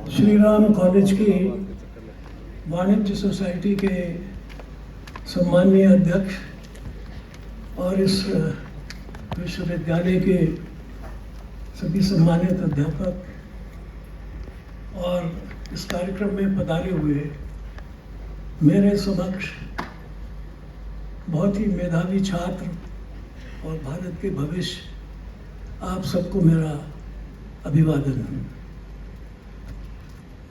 Shri Ram college की वाणिज्य society के सम्माननीय अध्यक्ष और इस विश्वविद्यालय के सभी सम्मानित अध्यापक और इस कार्यक्रम में पधारे हुए मेरे समक्ष बहुत ही मेधावी छात्र और भारत के भविष्य, आप सबको मेरा अभिवादन।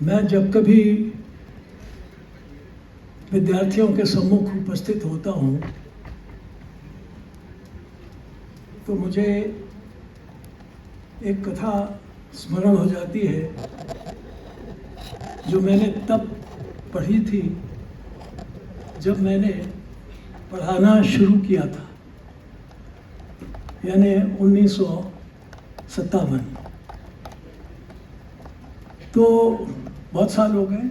मैं जब कभी विद्यार्थियों के सम्मुख उपस्थित होता हूँ तो मुझे एक कथा स्मरण हो जाती है जो मैंने तब पढ़ी थी जब मैंने पढ़ाना शुरू किया था, यानी 1957। तो बहुत साल हो गए,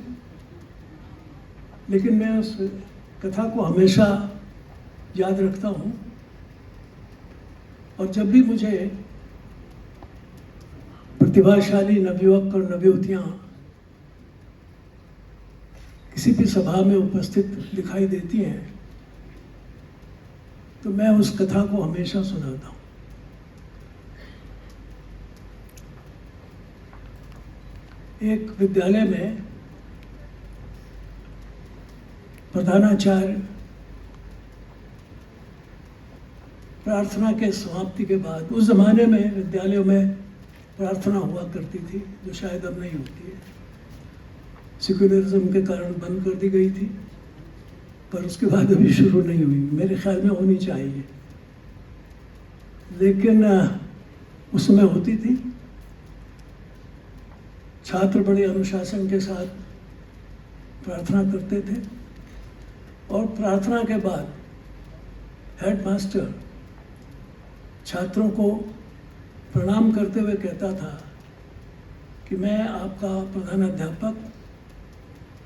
लेकिन मैं उस कथा को हमेशा याद रखता हूँ। और जब भी मुझे प्रतिभाशाली नवयुवक और नवयुवतियाँ किसी भी सभा में उपस्थित दिखाई देती हैं तो मैं उस कथा को हमेशा सुनाता हूँ। एक विद्यालय में प्रधानाचार्य प्रार्थना के समाप्ति के बाद, उस जमाने में विद्यालयों में प्रार्थना हुआ करती थी जो शायद अब नहीं होती है, सेक्युलरिज्म के कारण बंद कर दी गई थी, पर उसके बाद अभी शुरू नहीं हुई। मेरे ख्याल में होनी चाहिए, लेकिन उस समय होती थी। छात्र बड़े अनुशासन के साथ प्रार्थना करते थे और प्रार्थना के बाद हेडमास्टर छात्रों को प्रणाम करते हुए कहता था कि मैं आपका प्रधानाध्यापक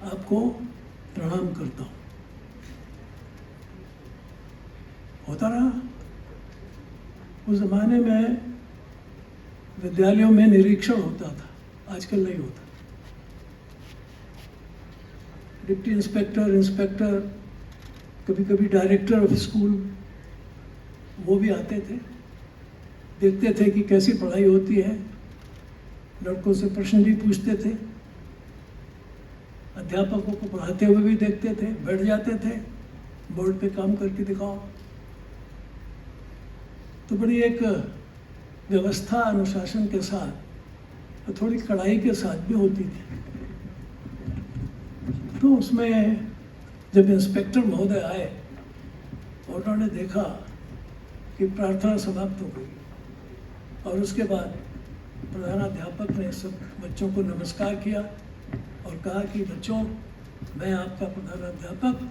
आपको प्रणाम करता हूँ। होता रहा। उस जमाने में विद्यालयों में निरीक्षण होता था, आजकल नहीं होता। डिप्टी इंस्पेक्टर, इंस्पेक्टर, कभी कभी डायरेक्टर ऑफ स्कूल, वो भी आते थे, देखते थे कि कैसी पढ़ाई होती है, लड़कों से प्रश्न भी पूछते थे, अध्यापकों को पढ़ाते हुए भी देखते थे, बैठ जाते थे, बोर्ड पे काम करके दिखाओ। तो बड़ी एक व्यवस्था, अनुशासन के साथ, थोड़ी कड़ाई के साथ भी होती थी। तो उसमें जब इंस्पेक्टर महोदय आए और उन्होंने देखा कि प्रार्थना समाप्त हो गई और उसके बाद प्रधानाध्यापक ने सब बच्चों को नमस्कार किया और कहा कि बच्चों, मैं आपका प्रधानाध्यापक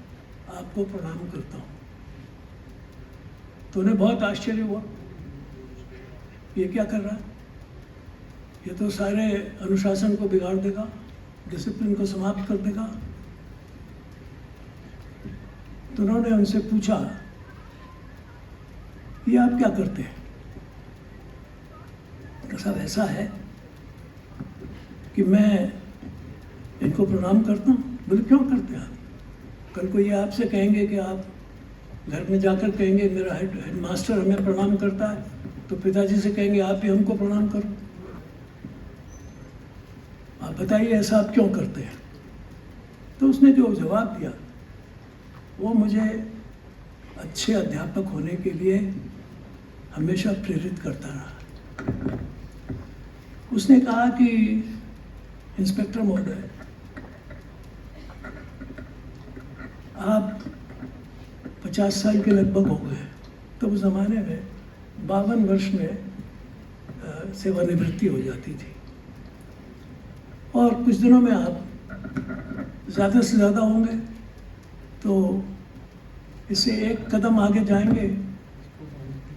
आपको प्रणाम करता हूँ। तो उन्हें बहुत आश्चर्य हुआ, ये क्या कर रहा है, ये तो सारे अनुशासन को बिगाड़ देगा, डिसिप्लिन को समाप्त कर देगा। तो उन्होंने उनसे पूछा, ये आप क्या करते हैं? तो साहब ऐसा है कि मैं इनको प्रणाम करता हूँ। बोले क्यों करते हैं आप? कल को ये आपसे कहेंगे कि आप घर में जाकर कहेंगे मेरा हेडमास्टर हमें प्रणाम करता है, तो पिताजी से कहेंगे आप भी हमको प्रणाम करो। आप बताइए ऐसा आप क्यों करते हैं? तो उसने जो जवाब दिया वो मुझे अच्छे अध्यापक होने के लिए हमेशा प्रेरित करता रहा। उसने कहा कि इंस्पेक्टर महोदय, आप 50 साल के लगभग हो गए। तो उस ज़माने में 52 वर्ष में सेवानिवृत्ति हो जाती थी और कुछ दिनों में आप ज़्यादा से ज़्यादा होंगे तो इससे एक कदम आगे जाएंगे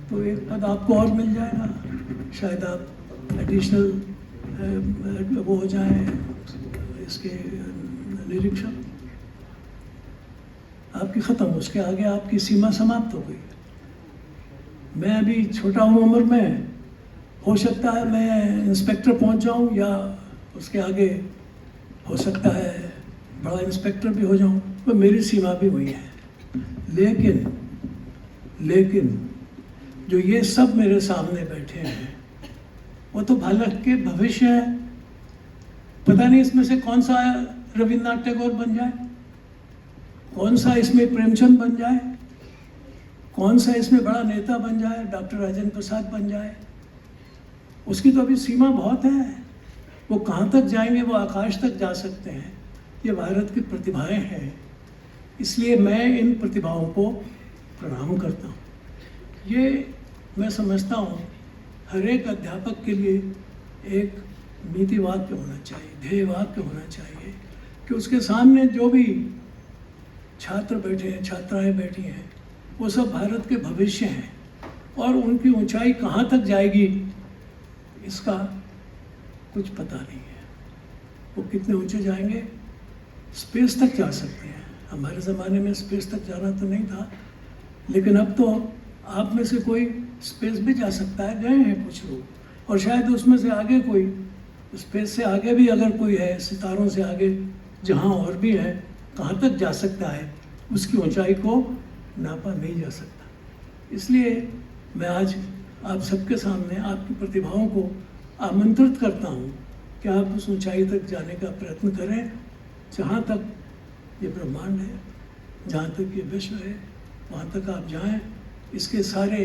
तो एक पद आपको और मिल जाएगा, शायद आप एडिशनल वो हो जाएं इसके निरीक्षक। आपकी ख़त्म, उसके आगे आपकी सीमा समाप्त हो गई। मैं अभी छोटा हूँ उम्र में, हो सकता है मैं इंस्पेक्टर पहुँच जाऊँ या उसके आगे हो सकता है बड़ा इंस्पेक्टर भी हो जाऊं, तो मेरी सीमा भी वही है। लेकिन जो ये सब मेरे सामने बैठे हैं वो तो भारत के भविष्य है। पता नहीं इसमें से कौन सा रविन्द्रनाथ टैगोर बन जाए, कौन सा इसमें प्रेमचंद बन जाए, कौन सा इसमें बड़ा नेता बन जाए, डॉक्टर राजेंद्र प्रसाद बन जाए। उसकी तो अभी सीमा बहुत है। वो कहाँ तक जाएंगे, वो आकाश तक जा सकते हैं। ये भारत की प्रतिभाएं हैं, इसलिए मैं इन प्रतिभाओं को प्रणाम करता हूँ। ये मैं समझता हूँ हर एक अध्यापक के लिए एक नीति वाक्य होना चाहिए, ध्येय वाक्य होना चाहिए कि उसके सामने जो भी छात्र बैठे हैं, छात्राएं बैठी हैं, वो सब भारत के भविष्य हैं और उनकी ऊंचाई कहाँ तक जाएगी इसका कुछ पता नहीं है। वो कितने ऊंचे जाएंगे, स्पेस तक जा सकते हैं। हमारे ज़माने में स्पेस तक जाना तो नहीं था, लेकिन अब तो आप में से कोई स्पेस भी जा सकता है, गए हैं कुछ लोग, और शायद उसमें से आगे कोई, स्पेस से आगे भी अगर कोई है, सितारों से आगे जहाँ और भी है, कहाँ तक जा सकता है, उसकी ऊंचाई को नापा नहीं जा सकता। इसलिए मैं आज आप सबके सामने आपकी प्रतिभाओं को आमंत्रित करता हूँ कि आप उस ऊंचाई तक जाने का प्रयत्न करें, जहाँ तक ये ब्रह्मांड है, जहाँ तक ये विश्व है, वहाँ तक आप जाएं। इसके सारे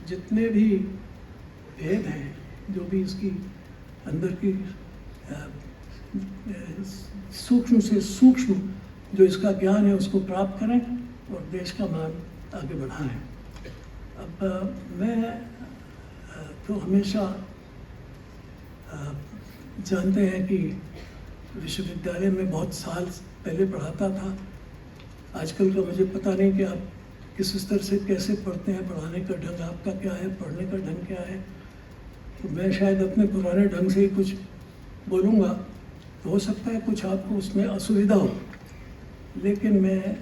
जितने भी भेद हैं, जो भी इसकी अंदर की सूक्ष्म से सूक्ष्म जो इसका ज्ञान है, उसको प्राप्त करें और देश का मान आगे बढ़ाएं। अब मैं तो हमेशा जानते हैं कि विश्वविद्यालय में बहुत साल पहले पढ़ाता था। आजकल का मुझे पता नहीं कि आप किस स्तर से कैसे पढ़ते हैं, पढ़ाने का ढंग आपका क्या है, पढ़ने का ढंग क्या है। तो मैं शायद अपने पुराने ढंग से ही कुछ बोलूँगा, तो हो सकता है कुछ आपको उसमें असुविधा हो, लेकिन मैं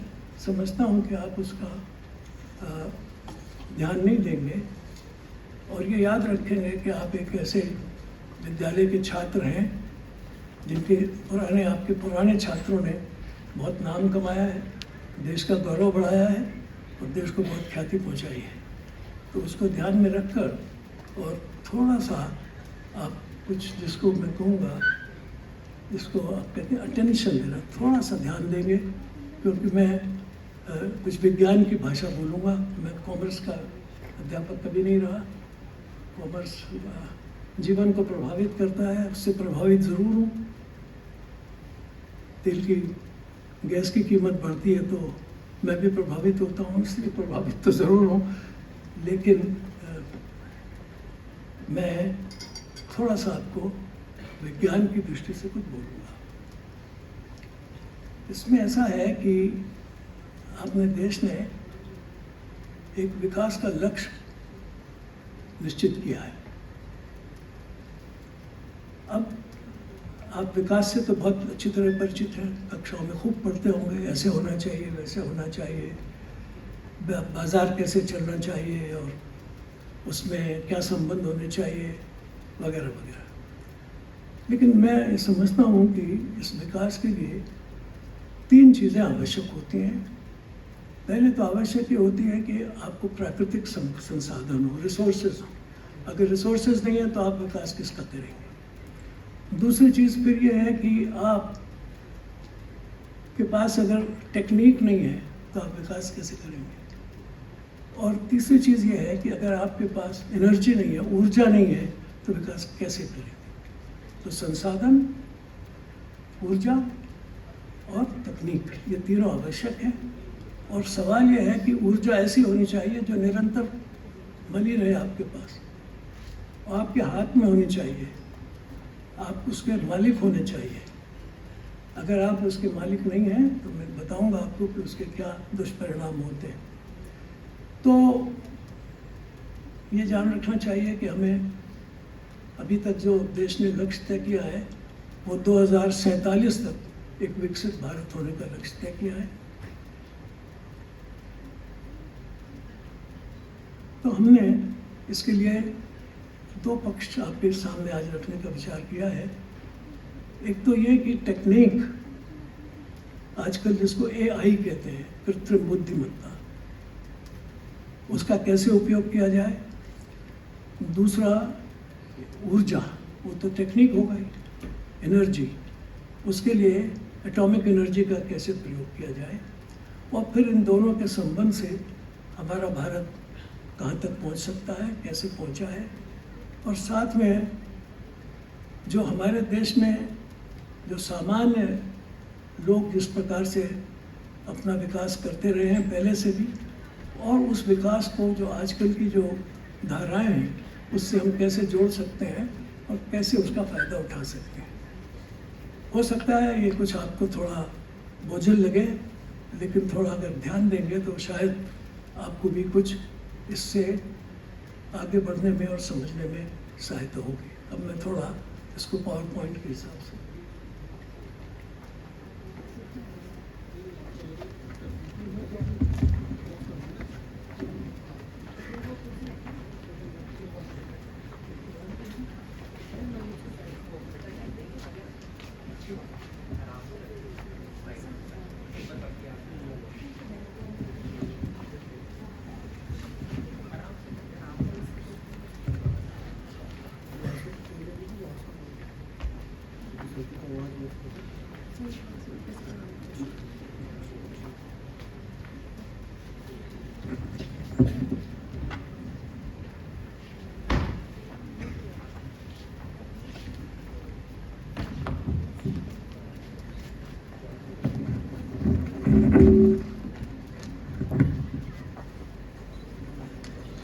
समझता हूँ कि आप उसका ध्यान नहीं देंगे और ये याद रखेंगे कि आप एक ऐसे विद्यालय के छात्र हैं जिनके आपके पुराने छात्रों ने बहुत नाम कमाया है, देश का गौरव बढ़ाया है और देश को बहुत ख्याति पहुंचाई है। तो उसको ध्यान में रखकर और थोड़ा सा आप कुछ, जिसको मैं कहूँगा, जिसको आप कहते हैं अटेंशन देना, थोड़ा सा ध्यान देंगे, क्योंकि मैं कुछ विज्ञान की भाषा बोलूँगा। मैं कॉमर्स का अध्यापक कभी नहीं रहा। कॉमर्स जीवन को प्रभावित करता है, उससे प्रभावित ज़रूर हूँ। तेल की, गैस की कीमत बढ़ती है तो मैं भी प्रभावित होता हूँ, इसलिए प्रभावित तो ज़रूर हूँ, लेकिन मैं थोड़ा सा आपको विज्ञान की दृष्टि से कुछ बोलूँगा। इसमें ऐसा है कि अपने देश ने एक विकास का लक्ष्य निश्चित किया है। अब आप विकास से तो बहुत अच्छी तरह परिचित हैं, कक्षाओं में खूब पढ़ते होंगे, ऐसे होना चाहिए, वैसे होना चाहिए, बाजार कैसे चलना चाहिए और उसमें क्या संबंध होने चाहिए, वगैरह वगैरह। लेकिन मैं समझता हूँ कि इस विकास के लिए 3 चीज़ें आवश्यक होती हैं। पहले तो आवश्यक ये होती है कि आपको प्राकृतिक संसाधन हो, रिसोर्सेज हो। अगर रिसोर्सेज नहीं है तो आप विकास किसका करेंगे। दूसरी चीज़ फिर ये है कि आप के पास अगर टेक्निक नहीं है तो आप विकास कैसे करेंगे। और तीसरी चीज़ ये है कि अगर आपके पास एनर्जी नहीं है, ऊर्जा नहीं है, तो विकास कैसे करेंगे। तो संसाधन, ऊर्जा और तकनीक, ये तीनों आवश्यक हैं। और सवाल ये है कि ऊर्जा ऐसी होनी चाहिए जो निरंतर बनी रहे आपके पास और आपके हाथ में होनी चाहिए, आप उसके मालिक होने चाहिए। अगर आप उसके मालिक नहीं हैं तो मैं बताऊंगा आपको कि उसके क्या दुष्परिणाम होते हैं। तो ये जान रखना चाहिए कि हमें अभी तक जो देश ने लक्ष्य तय किया है वो 2047 तक एक विकसित भारत होने का लक्ष्य तय किया है। तो हमने इसके लिए 2 पक्ष आपके सामने आज रखने का विचार किया है। एक तो ये कि टेक्निक, आजकल जिसको AI कहते हैं, कृत्रिम बुद्धिमत्ता, उसका कैसे उपयोग किया जाए। दूसरा ऊर्जा, वो तो टेक्निक हो गई, एनर्जी, उसके लिए एटॉमिक एनर्जी का कैसे प्रयोग किया जाए, और फिर इन दोनों के संबंध से हमारा भारत कहाँ तक पहुँच सकता है, कैसे पहुँचा है, और साथ में जो हमारे देश में जो सामान्य लोग जिस प्रकार से अपना विकास करते रहे हैं पहले से भी, और उस विकास को जो आजकल की जो धाराएं हैं उससे हम कैसे जोड़ सकते हैं और कैसे उसका फ़ायदा उठा सकते हैं। हो सकता है ये कुछ आपको थोड़ा बोझिल लगे, लेकिन थोड़ा अगर ध्यान देंगे तो शायद आपको भी कुछ इससे आगे बढ़ने में और समझने में सहायता होगी। अब मैं थोड़ा इसको पावर पॉइंट के हिसाब से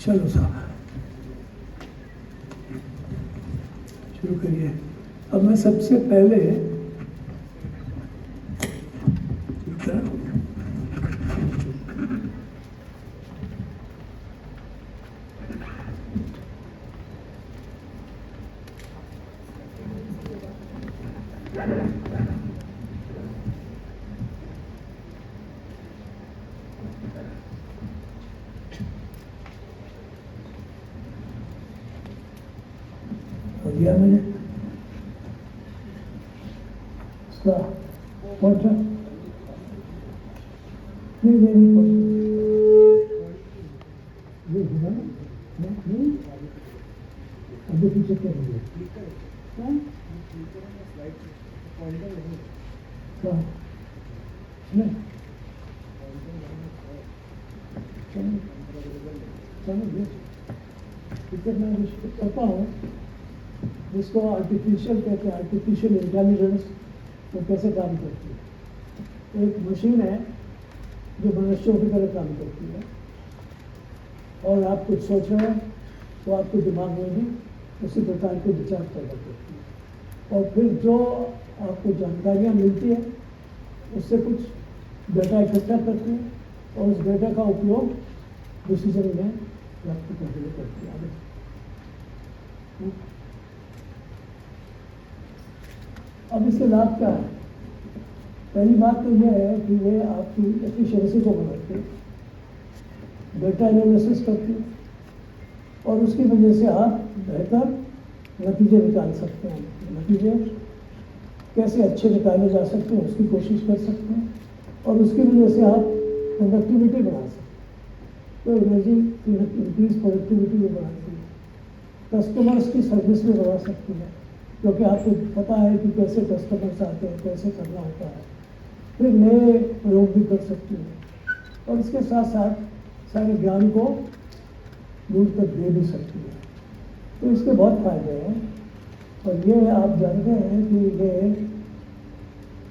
चलो साहब शुरू करिए। अब मैं सबसे पहले दिया मैंने इसका पहुंचा नहीं ये हुआ नहीं अभी पीछे क्या हो गया नहीं चलो टिकट मैं करता हूँ जिसको आर्टिफिशियल कहते हैं, आर्टिफिशियल इंटेलिजेंस, वो कैसे काम करती है। एक मशीन है जो मनुष्यों की तरह काम करती है, और आप कुछ सोच रहे हैं तो आपके दिमाग में भी उसी प्रकार के विचार पैदा करती है, और फिर जो आपको जानकारियाँ मिलती है उससे कुछ डेटा इकट्ठा करती है, और उस डेटा का उपयोग डिसीजन में प्राप्त करने में करती है। अब इसके लाभ क्या है। पहली बात तो यह है कि ये आपकी एफिशिएंसी को बढ़ाती है, डेटा एनालिसिस करती है, और उसकी वजह से आप बेहतर नतीजे निकाल सकते हैं। नतीजे कैसे अच्छे निकाले जा सकते हैं उसकी कोशिश कर सकते हैं, और उसकी वजह से आप प्रोडक्टिविटी बढ़ा सकते हैं। तो एनर्जी इंक्रीज प्रोडक्टिविटी में बढ़ाती है, कस्टमर्स की सर्विस में बढ़ा सकती है, क्योंकि आपको पता है कि कैसे कस्टमर्स आते हैं, कैसे करना होता है, फिर नए प्रयोग भी कर सकती है, और इसके साथ साथ सारे ज्ञान को दूर तक दे भी सकती है। तो इसके बहुत फायदे हैं, और ये आप जानते हैं कि ये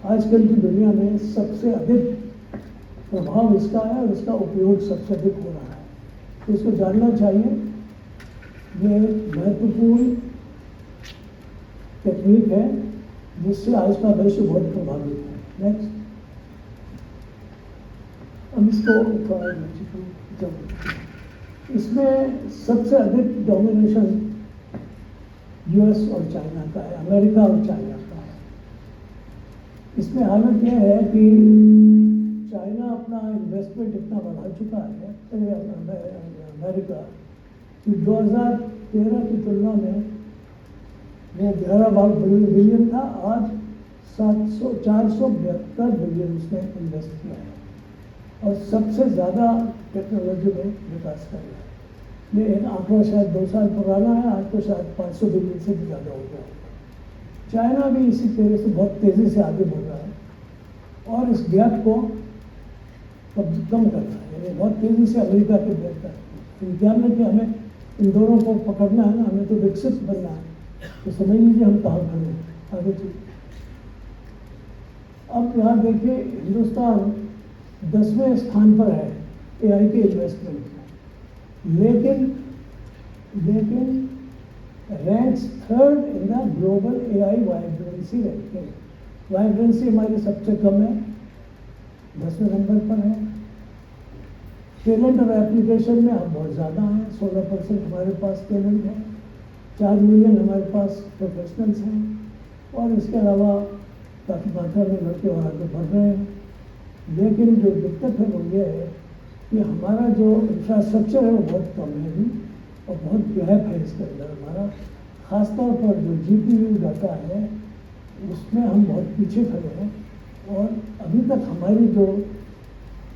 आजकल की दुनिया में सबसे अधिक प्रभाव इसका है, और इसका उपयोग सबसे अधिक हो रहा है। तो इसको जानना चाहिए। ये महत्वपूर्ण टेक्निक है जिससे आज का विश्व बहुत प्रभावित है। नेक्स्ट, हम इसको इसमें सबसे अधिक डोमिनेशन यूएस और चाइना का है, अमेरिका और चाइना का है। इसमें हालत यह है कि चाइना अपना इन्वेस्टमेंट इतना बढ़ा चुका है अमेरिका कि 2013 की तुलना में 11 बिलियन था, आज 472 बिलियन उसने इन्वेस्ट किया है और सबसे ज़्यादा टेक्नोलॉजी में विकास कर रहा है। ये एक आंकड़ा शायद 2 साल पुराना है, आज तो शायद 500 बिलियन से भी ज़्यादा हो गया होगा। चाइना भी इसी तरह से बहुत तेज़ी से आगे बढ़ रहा है और इस गैप को कम कर रहा है, यानी बहुत तेज़ी से अमेरिका के गैप का विज्ञान में कि हमें इन दोनों को पकड़ना है ना, हमें तो विकसित बनना है, तो समझ लीजिए हम कहाँ खड़े हैं आगे चलिए। अब यहाँ देखिए हिंदुस्तान 10वें स्थान पर है AI के इन्वेस्टमेंट में, लेकिन ranks 3rd in the global AI vibrancy ranking. Vibrancy हमारी सबसे कम है, 10वें नंबर पर है। टैलेंट और एप्लीकेशन में हम बहुत ज़्यादा हैं, 16% हमारे पास टैलेंट है, 4 मिलियन हमारे पास प्रोफेशनल्स हैं और इसके अलावा काफ़ी मात्रा में लड़के और आगे बढ़ रहे हैं। लेकिन जो दिक्कत है वो ये है कि हमारा जो इंफ्रास्ट्रक्चर है वो बहुत कम है अभी और बहुत गैप है इसके अंदर हमारा। ख़ासतौर पर जो GPU डाटा है उसमें हम बहुत पीछे खड़े हैं और अभी तक हमारी जो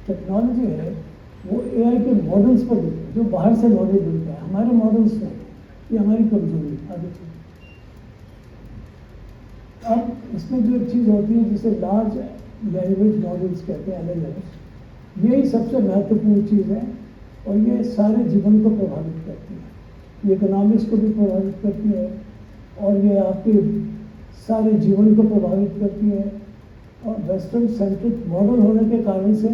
टेक्नोलॉजी है वो AI के मॉडल्स पर जो बाहर से मॉडल मिलते हैं, हमारे मॉडल्स में, ये हमारी कमजोरी आगे चलिए। अब इसमें जो एक चीज़ होती है जिसे लार्ज लैंग्वेज मॉडल्स कहते हैं, LLMs, यही सबसे महत्वपूर्ण चीज़ है और ये सारे जीवन को प्रभावित करती है। ये इकोनॉमिक्स को भी प्रभावित करती है और ये आपके सारे जीवन को प्रभावित करती है और वेस्टर्न सेंट्रिक मॉडल होने के कारण से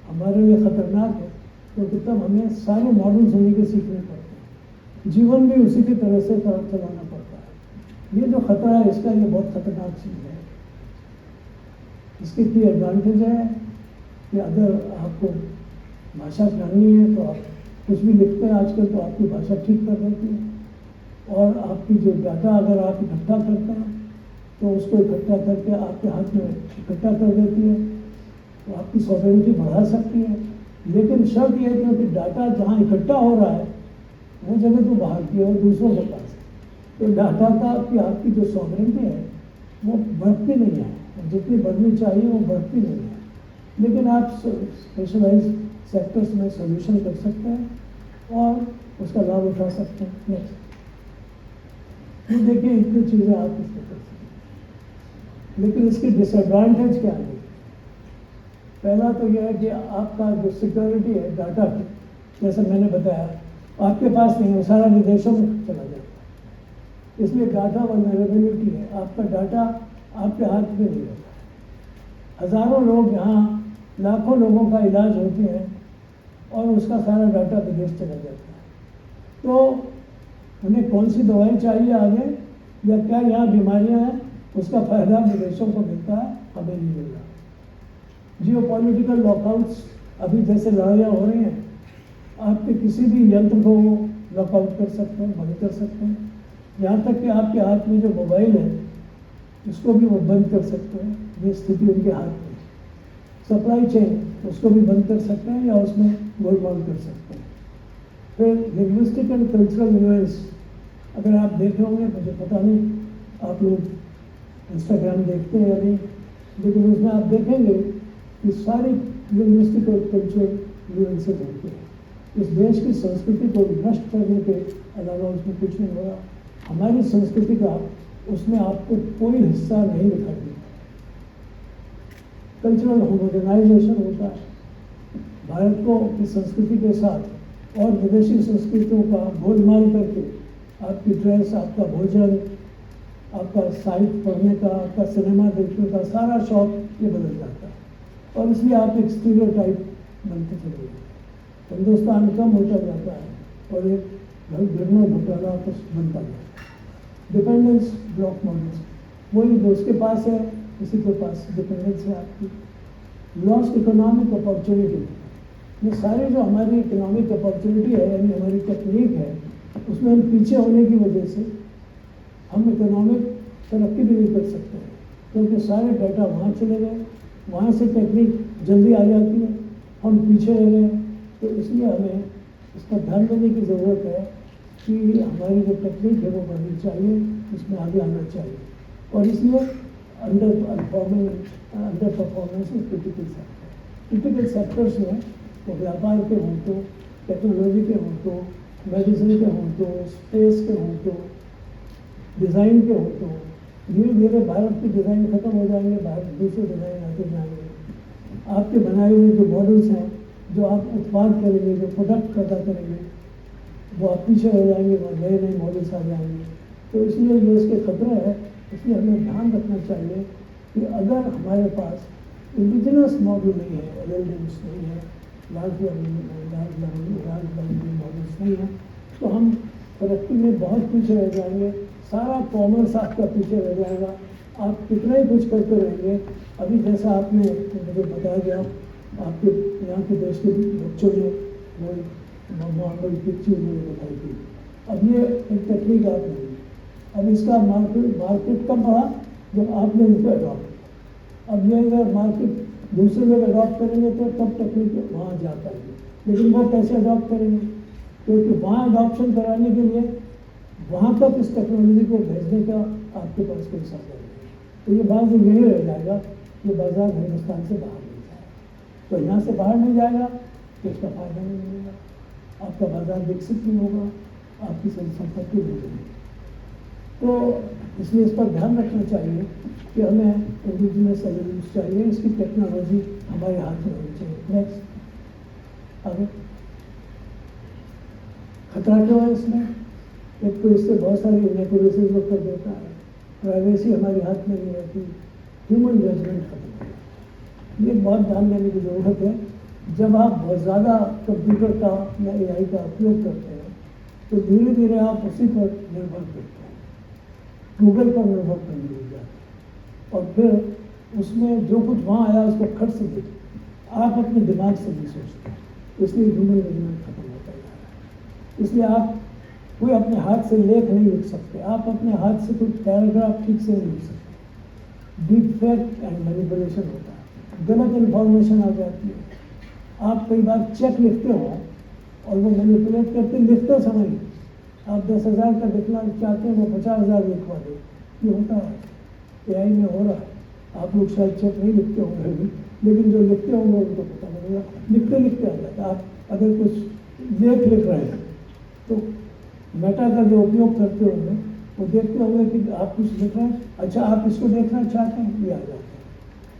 हमारे लिए ख़तरनाक है, क्योंकि तब हमें सारे मॉडल्स होने के सीखने पड़ते हैं, जीवन भी उसी की तरह से चलाना पड़ता है। ये जो खतरा है इसका, ये बहुत खतरनाक चीज़ है। इसके की एडवांटेज है कि अगर आपको भाषा जाननी है तो आप कुछ भी लिखते हैं आजकल तो आपकी भाषा ठीक कर देती है और आपकी जो डाटा अगर आप इकट्ठा करते हैं तो उसको इकट्ठा करके आपके हाथ में इकट्ठा कर देती है, तो आपकी सॉवरेनिटी बढ़ा सकती है। लेकिन शर्त यह है कि डाटा जहाँ इकट्ठा हो रहा है वो जगह तो बाहर की है और दूसरों के पास है, तो डाटा का कि आपकी जो सॉवरेनिटी है वो बढ़ती नहीं है, जितनी बढ़नी चाहिए वो बढ़ती नहीं है। लेकिन आप स्पेशलाइज सेक्टर्स में सोल्यूशन कर सकते हैं और उसका लाभ उठा सकते हैं। नेक्स्ट, ये देखिए इतनी चीज़ें आप इसमें कर सकते हैं, लेकिन इसकी डिसएडवांटेज क्या है? पहला तो यह है कि आपका जो सिक्योरिटी है डाटा की, जैसे मैंने बताया, आपके पास नहीं है, सारा विदेशों में चला जाता है, इसलिए डाटा वल्नरेबिलिटी है, आपका डाटा आपके हाथ में नहीं रहता। हज़ारों लोग यहाँ, लाखों लोगों का इलाज होते हैं और उसका सारा डाटा विदेश चला जाता है। तो हमें कौन सी दवाई चाहिए आगे या क्या यहाँ बीमारियाँ हैं, उसका फायदा विदेशों को मिलता है, हमें नहीं मिल रहा। जियोपॉलिटिकल लॉकआउट्स अभी जैसे लड़ाइयाँ हो रही हैं, आपके किसी भी यंत्र को लॉकआउट कर सकते हैं, बंद कर सकते हैं, यहाँ तक कि आपके हाथ में जो मोबाइल है उसको भी वो बंद कर सकते हैं, ये स्थिति उनके हाथ में। सप्लाई चेन उसको भी बंद कर सकते हैं या उसमें गोलमाल कर सकते हैं। फिर लिंग्विस्टिक एंड कल्चरल इन्फ्लुएंस, अगर आप देखे होंगे, मुझे पता नहीं आप लोग इंस्टाग्राम देखते हैं या नहीं, लेकिन उसमें आप देखेंगे कि सारी लिंग्विस्टिक और कल्चरल इन्फ्लुएंसेस होते हैं। इस देश की संस्कृति को नष्ट करने के अलावा उसमें कुछ नहीं हो रहा। हमारी संस्कृति का उसमें आपको कोई हिस्सा नहीं दिखाई देता। कल्चरल होमोजेनाइजेशन होता है, भारत को की संस्कृति के साथ और विदेशी संस्कृतियों का गोलमाल करके आपकी ड्रेस, आपका भोजन, आपका साहित्य पढ़ने का, आपका सिनेमा देखने का सारा शौक ये बदल जाता है और इसलिए आप एक स्टीरियोटाइप बनते चले जाते हैं। हिंदुस्तान कम होता जाता है और एक घटना घोटाला कुछ बनता जाता है। डिपेंडेंस ब्लॉक मॉडल्स, वही जो उसके पास है किसी के पास डिपेंडेंस है आपकी। लॉस्ट इकोनॉमिक अपॉर्चुनिटी, ये सारी जो हमारी इकोनॉमिक अपॉर्चुनिटी है, यानी हमारी टेक्निक है, उसमें हम पीछे होने की वजह से हम इकोनॉमिक तरक्की भी नहीं कर सकते हैं, क्योंकि सारे डाटा वहाँ चले गए, वहाँ से टेक्निक जल्दी आ जाती है, हम पीछे रह गए। तो इसलिए हमें इस पर ध्यान देने की ज़रूरत है कि हमारी जो टेक्निक है वो बढ़नी चाहिए, इसमें आगे आना चाहिए। और इसलिए under performance in critical sectors में, तो व्यापार के हों, तो टेक्नोलॉजी के हों, तो मेडिसिन के हों, तो स्पेस के हों, तो डिज़ाइन के हों, तो धीरे धीरे भारत की डिज़ाइन खत्म हो जाएंगे, भारत दूसरे डिज़ाइन आते जाएंगे। आपके बनाए हुए जो मॉडल्स हैं, जो आप उत्पाद करेंगे, जो प्रोडक्ट पैदा करेंगे, वो आप पीछे हो जाएंगे, वो नए नए मॉडल्स आ जाएंगे। तो इसलिए ये इसके खतरा है। इसलिए हमें ध्यान रखना चाहिए कि अगर हमारे पास इंडिजिनस मॉडल नहीं है, LLMs नहीं है, लार्ज लैंग्वेज मॉडल्स नहीं है, तो हम तरक्की में बहुत पीछे रह जाएंगे। सारा कॉमर्स आपका पीछे रह जाएगा। आप कितना ही कुछ करते रहेंगे। अभी जैसा आपने मुझे बताया गया, आपके यहाँ के देश के बच्चों ने वो मोहम्मद की चीज़ मुझे बताई थी। अब ये एक टेक्निक आप नहीं, अब इसका मार्केट कब बढ़ा जब आपने इसको अडॉप्ट किया। अब ये अगर मार्केट दूसरे लोग अडॉप्ट करेंगे तो तब टेक्निक वहाँ जा पाएगी। लेकिन वो कैसे अडॉप्ट करेंगे? क्योंकि वहाँ अडॉप्शन कराने के लिए वहाँ तक इस टेक्नोलॉजी को भेजने का आपके पास कोई साधन नहीं। तो ये बात यही रह जाएगा कि बाजार हिंदुस्तान से बाहर नहीं जाएगा। तो यहाँ से बाहर नहीं जाएगा तो इसका फायदा नहीं मिलेगा, आपका बाजार विकसित नहीं होगा, आपकी संपत्ति नहीं होगी। तो इसलिए इस पर ध्यान रखना चाहिए कि हमें इंडिजिनस एलिमेंट्स चाहिए, इसकी टेक्नोलॉजी हमारे हाथ में होनी चाहिए। नेक्स्ट आगे, खतरा क्या है इसमें? एक तो इससे बहुत सारी इनएक्यूरेसीज वो कर देता है, प्राइवेसी हमारे हाथ में नहीं रहती, ह्यूमन जजमेंट खत्म है। ये बहुत ध्यान देने की ज़रूरत है। जब आप बहुत ज़्यादा कंप्यूटर का या AI का उपयोग करते हैं तो धीरे धीरे आप उसी पर निर्भर करते हैं, गूगल पर निर्भर करने लग जाते हैं, और फिर उसमें जो कुछ वहाँ आया उसको खट से देखते, आप अपने दिमाग से नहीं सोचते। इसलिए ह्यूमन जजमेंट खत्म होता जा रहा है। इसलिए आप कोई अपने हाथ से लेख नहीं लिख सकते, आप अपने हाथ से कुछ पैराग्राफ ठीक से नहीं लिख सकते। डीप फेक एंड मैनिपुलेशन होता है, गलत इन्फॉर्मेशन आ जाती है। आप कई बार चेक लिखते हो और वो मैनिपुलेट करते लिखते समय आप 10,000 का लिखना चाहते हैं, वो 50,000 लिखवा दे। ये होता है, AI में हो रहा है। आप लोग शायद चेक नहीं लिखते होंगे अभी, लेकिन जो लिखते होंगे उनको पता लगेगा। लिखते लिखते आ जाता है। आप अगर कुछ लेख लिख रहे हैं तो मेटा का जो उपयोग करते होंगे वो देखते होंगे कि आप कुछ लिख रहे हैं, अच्छा आप इसको देखना चाहते हैं, ये आ जाता है।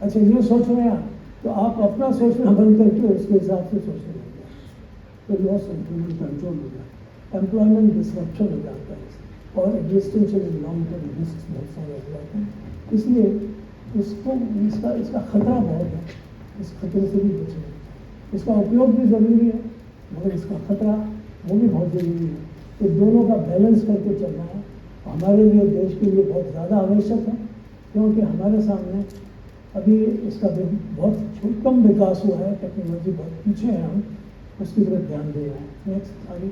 अच्छा ये सोच रहे हैं आप, तो आप अपना सोचना बंद करके उसके हिसाब से सोचने लग जाए, तो लॉस एम्प्लॉयमेंट कंट्रोल हो जाए, एम्प्लॉयमेंट डिस्ट्रप्शन हो जाता है, और एग्जिस्टेंशियल लॉन्ग टर्म रिस्क बहुत सारे हो जाते हैं। इसलिए इसको इसका खतरा बहुत है। इस खतरे से भी बचना, इसका उपयोग भी ज़रूरी है, मगर इसका खतरा वो भी बहुत ज़रूरी है। तो दोनों का बैलेंस करके चलना है हमारे लिए, देश के लिए बहुत ज़्यादा आवश्यक है, क्योंकि हमारे सामने अभी इसका बहुत कम विकास हुआ है, टेक्नोलॉजी बहुत पीछे है, हम उसकी तरफ ध्यान दे रहे हैं। नेक्स्ट आगे,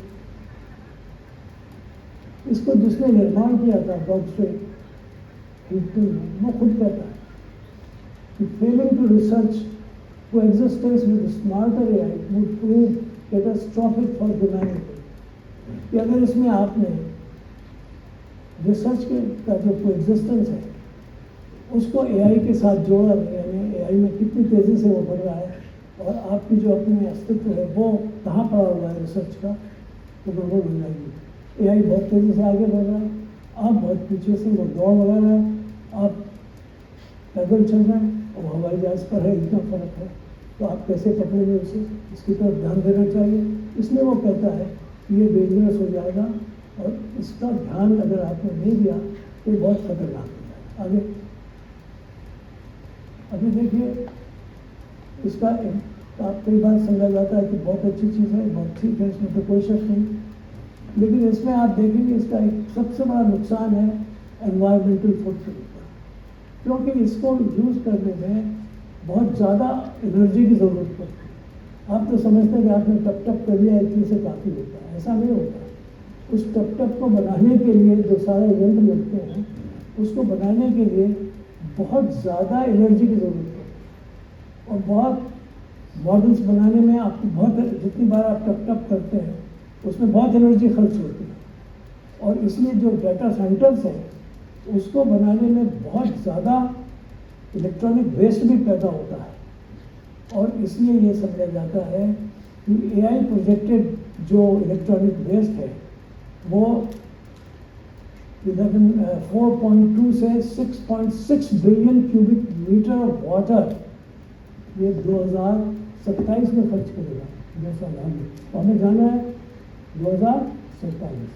इसको जिसने निर्माण किया था गॉडफ्रे हिल्टन ने, वो खुद कहता है कि failing to research coexistence with smarter AI would prove catastrophic for humanity। कि अगर इसमें आपने रिसर्च का जो कोएग्जिस्टेंस है उसको AI के साथ जोड़ा नहीं, यानी AI में कितनी तेज़ी से वो बढ़ रहा है और आपकी जो अपनी अस्तित्व है वो कहाँ पड़ा हुआ है रिसर्च का, तो गड़बड़ हो जाएगी। AI बहुत तेज़ी से आगे बढ़ रहा है, आप बहुत पीछे से, वो दौड़ लगा रहा है, आप पैदल चल रहे हैं और हवाई जहाज़ पर है, इतना फर्क है। तो आप कैसे पकड़ेंगे उसे, इसकी तरफ ध्यान देना चाहिए। इसलिए वो कहता है कि ये डेंजरस हो जाएगा और इसका ध्यान अगर आपने नहीं दिया तो बहुत खतरनाक हो जाएगा। आगे अभी देखिए, इसका आप कई बार समझा जाता है कि बहुत अच्छी चीज़ है, बहुत ठीक है, इसमें तो कोई शक नहीं, लेकिन इसमें आप देखेंगे इसका एक सबसे बड़ा नुकसान है एनवायरमेंटल फुटप्रिंट का, क्योंकि इसको यूज़ करने में बहुत ज़्यादा एनर्जी की ज़रूरत पड़ती है। आप तो समझते हैं कि आपने टप टप कर लिया, इतनी से काफ़ी होता है, ऐसा नहीं होता। उस टप टप को बनाने के लिए जो सारे यंत्र लगते हैं, उसको बनाने के लिए बहुत ज़्यादा एनर्जी की ज़रूरत है, और बहुत मॉडल्स बनाने में आपको बहुत, जितनी बार आप टप टप करते हैं उसमें बहुत एनर्जी खर्च होती है। और इसलिए जो डाटा सेंटर्स हैं उसको बनाने में बहुत ज़्यादा इलेक्ट्रॉनिक वेस्ट भी पैदा होता है, और इसलिए ये समझा जाता है कि एआई प्रोजेक्टेड जो इलेक्ट्रॉनिक वेस्ट है वो 4.2 से 6.6 billion cubic metre of water ये 2027 में खर्च करेगा। जैसा तो हमें जाना है 2027,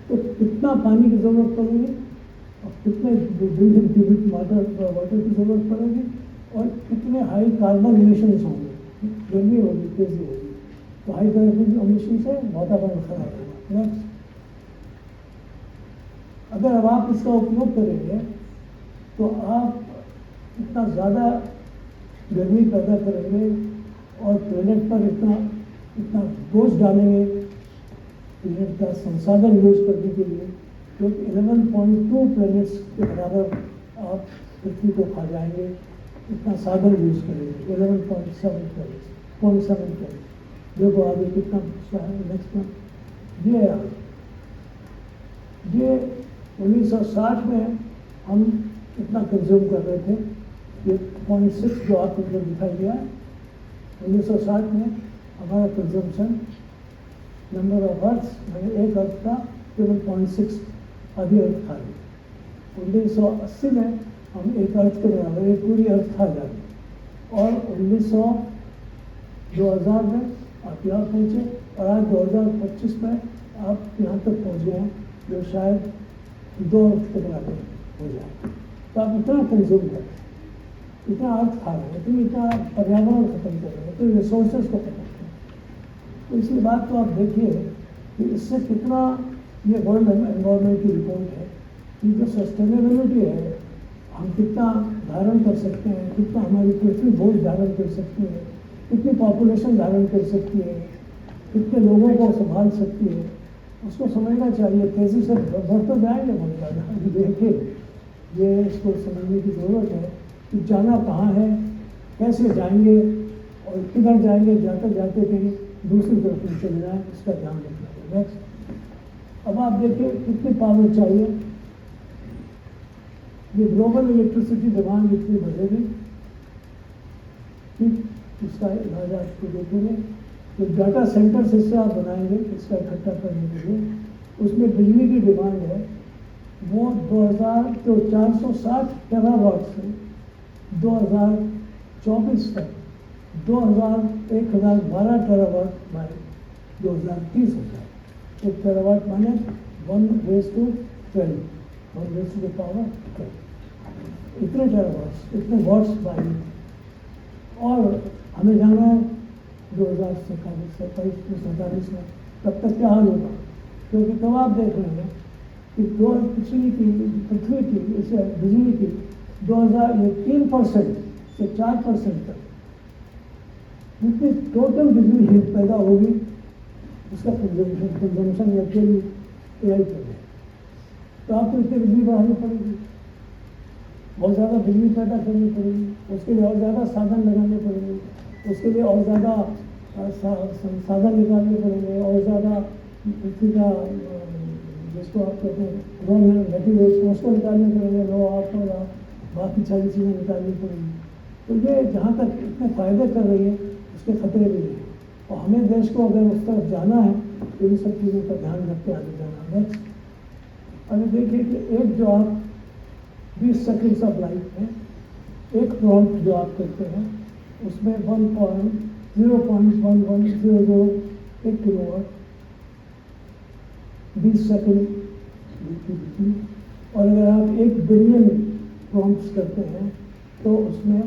तो कितना पानी की ज़रूरत पड़ेगी और कितने बिलियन क्यूबिक वाटर की ज़रूरत पड़ेगी और कितने हाई कार्बन इमिशंस होंगे, गर्मी होगी, तेजी होगी, तो हाई कार्बन इमिशन से वातावरण खराब होगा। नेक्स्ट, अगर अब आप इसका उपयोग करेंगे तो आप इतना ज़्यादा गर्मी पैदा करेंगे और प्लेनेट पर इतना बोझ डालेंगे प्लेनेट का संसाधन यूज करने के लिए, क्योंकि 11.2 प्लेनेट्स के बराबर आप पृथ्वी को खा जाएंगे, इतना साधन यूज करेंगे। 11.7 प्लेनेट्स देखो आगे कितना नेक्स्ट में ये 1960 में हम इतना कंज्यूम कर रहे थे, ये 0.6 जो आपको दिखाई दिया। 1960 में हमारा कंजम्पशन नंबर ऑफ अर्थ्स, मैंने एक अर्थ का केवल 0.6 आधी अर्थ खा ली। 1980 में हम एक अर्थ के बराबर एक पूरी अर्थ खा जाएंगे, और 2000 में आप यहाँ पहुँचे, और आज 2025 में आप यहाँ तक पहुँच गए हैं जो शायद 2 अर्थ के बराबर हो जाए। तो आप इतना कंज्यूम कर रहे हैं, इतना अर्थ खा रहे हैं, तो इतना पर्यावरण खत्म कर रहे हैं, तो रिसोर्सेज को खत्म कर रहे हैं। तो इसी बात को आप देखिए कि इससे कितना, ये वर्ल्ड एनवायरनमेंट की रिपोर्ट है कि जो सस्टेनेबिलिटी है, हम कितना धारण कर सकते हैं, कितना हमारी पृथ्वी बोझ धारण कर सकती है, कितनी पॉपुलेशन धारण कर सकती है, कितने लोगों को संभाल सकती है, उसको समझना चाहिए। तेज़ी से बढ़ तो जाएंगे बहुत ज़्यादा, देखिए ये इसको समझने की ज़रूरत है कि जाना कहाँ है, कैसे जाएंगे और किधर जाएंगे, जाते जाते कहीं दूसरी तरफ में चले जाएँ, इसका ध्यान रखना है। नेक्स्ट, अब आप देखिए कितनी पावर चाहिए। ये ग्लोबल इलेक्ट्रिसिटी डिमांड इतनी बढ़ेगी, ठीक, इसका इलाज आपको देखेंगे। तो डाटा सेंटर्स इससे आप बनाएंगे इसका इकट्ठा करने के लिए, उसमें बिजली की डिमांड है वो 460 टेरावाट से 2024 तक 1012 टेरावाट बाय 2030 हो जाए। 1 टेरावाट माने 1/12, 1/12। इतने टेरावाट्स, इतने वाट्स बाय, और हमें जाना है 2027 में, तब तक क्या हाल होगा, क्योंकि तब आप देख रहे हैं कि पृथ्वी की इसे बिजली की 3% से 4% तक जितनी टोटल बिजली पैदा होगी उसका कंजम्पशन एक्चुअली एआई कर है। तो आपको इतनी बिजली बढ़ानी पड़ेगी, बहुत ज़्यादा बिजली पैदा करनी पड़ेगी, उसके लिए और ज़्यादा साधन लगाने पड़ेंगे, उसके लिए और ज़्यादा संसाधन निकालने पड़ेंगे, और ज़्यादा पृथ्वी का जिसको आप कहते हैं रॉ मटेरियल्स उसको निकालने पड़ेंगे, बाकी सारी चीज़ें निकालनी पड़ेंगी। तो ये जहाँ तक इतने फ़ायदे कर रही है उसके खतरे भी हैं, और हमें देश को अगर उस तरफ जाना है तो इन सब चीज़ों का ध्यान रख के आगे जाना। नेक्स्ट, अगर देखिए कि एक जो आप 20 सेकेंड्स ऑफ लाइफ में एक प्रॉम्प्ट जो आप करते हैं उसमें 0.1100 1 किलोवाट 20 सेकेंड बिजली, और अगर आप 1 बिलियन प्रॉम्प्ट्स करते हैं तो उसमें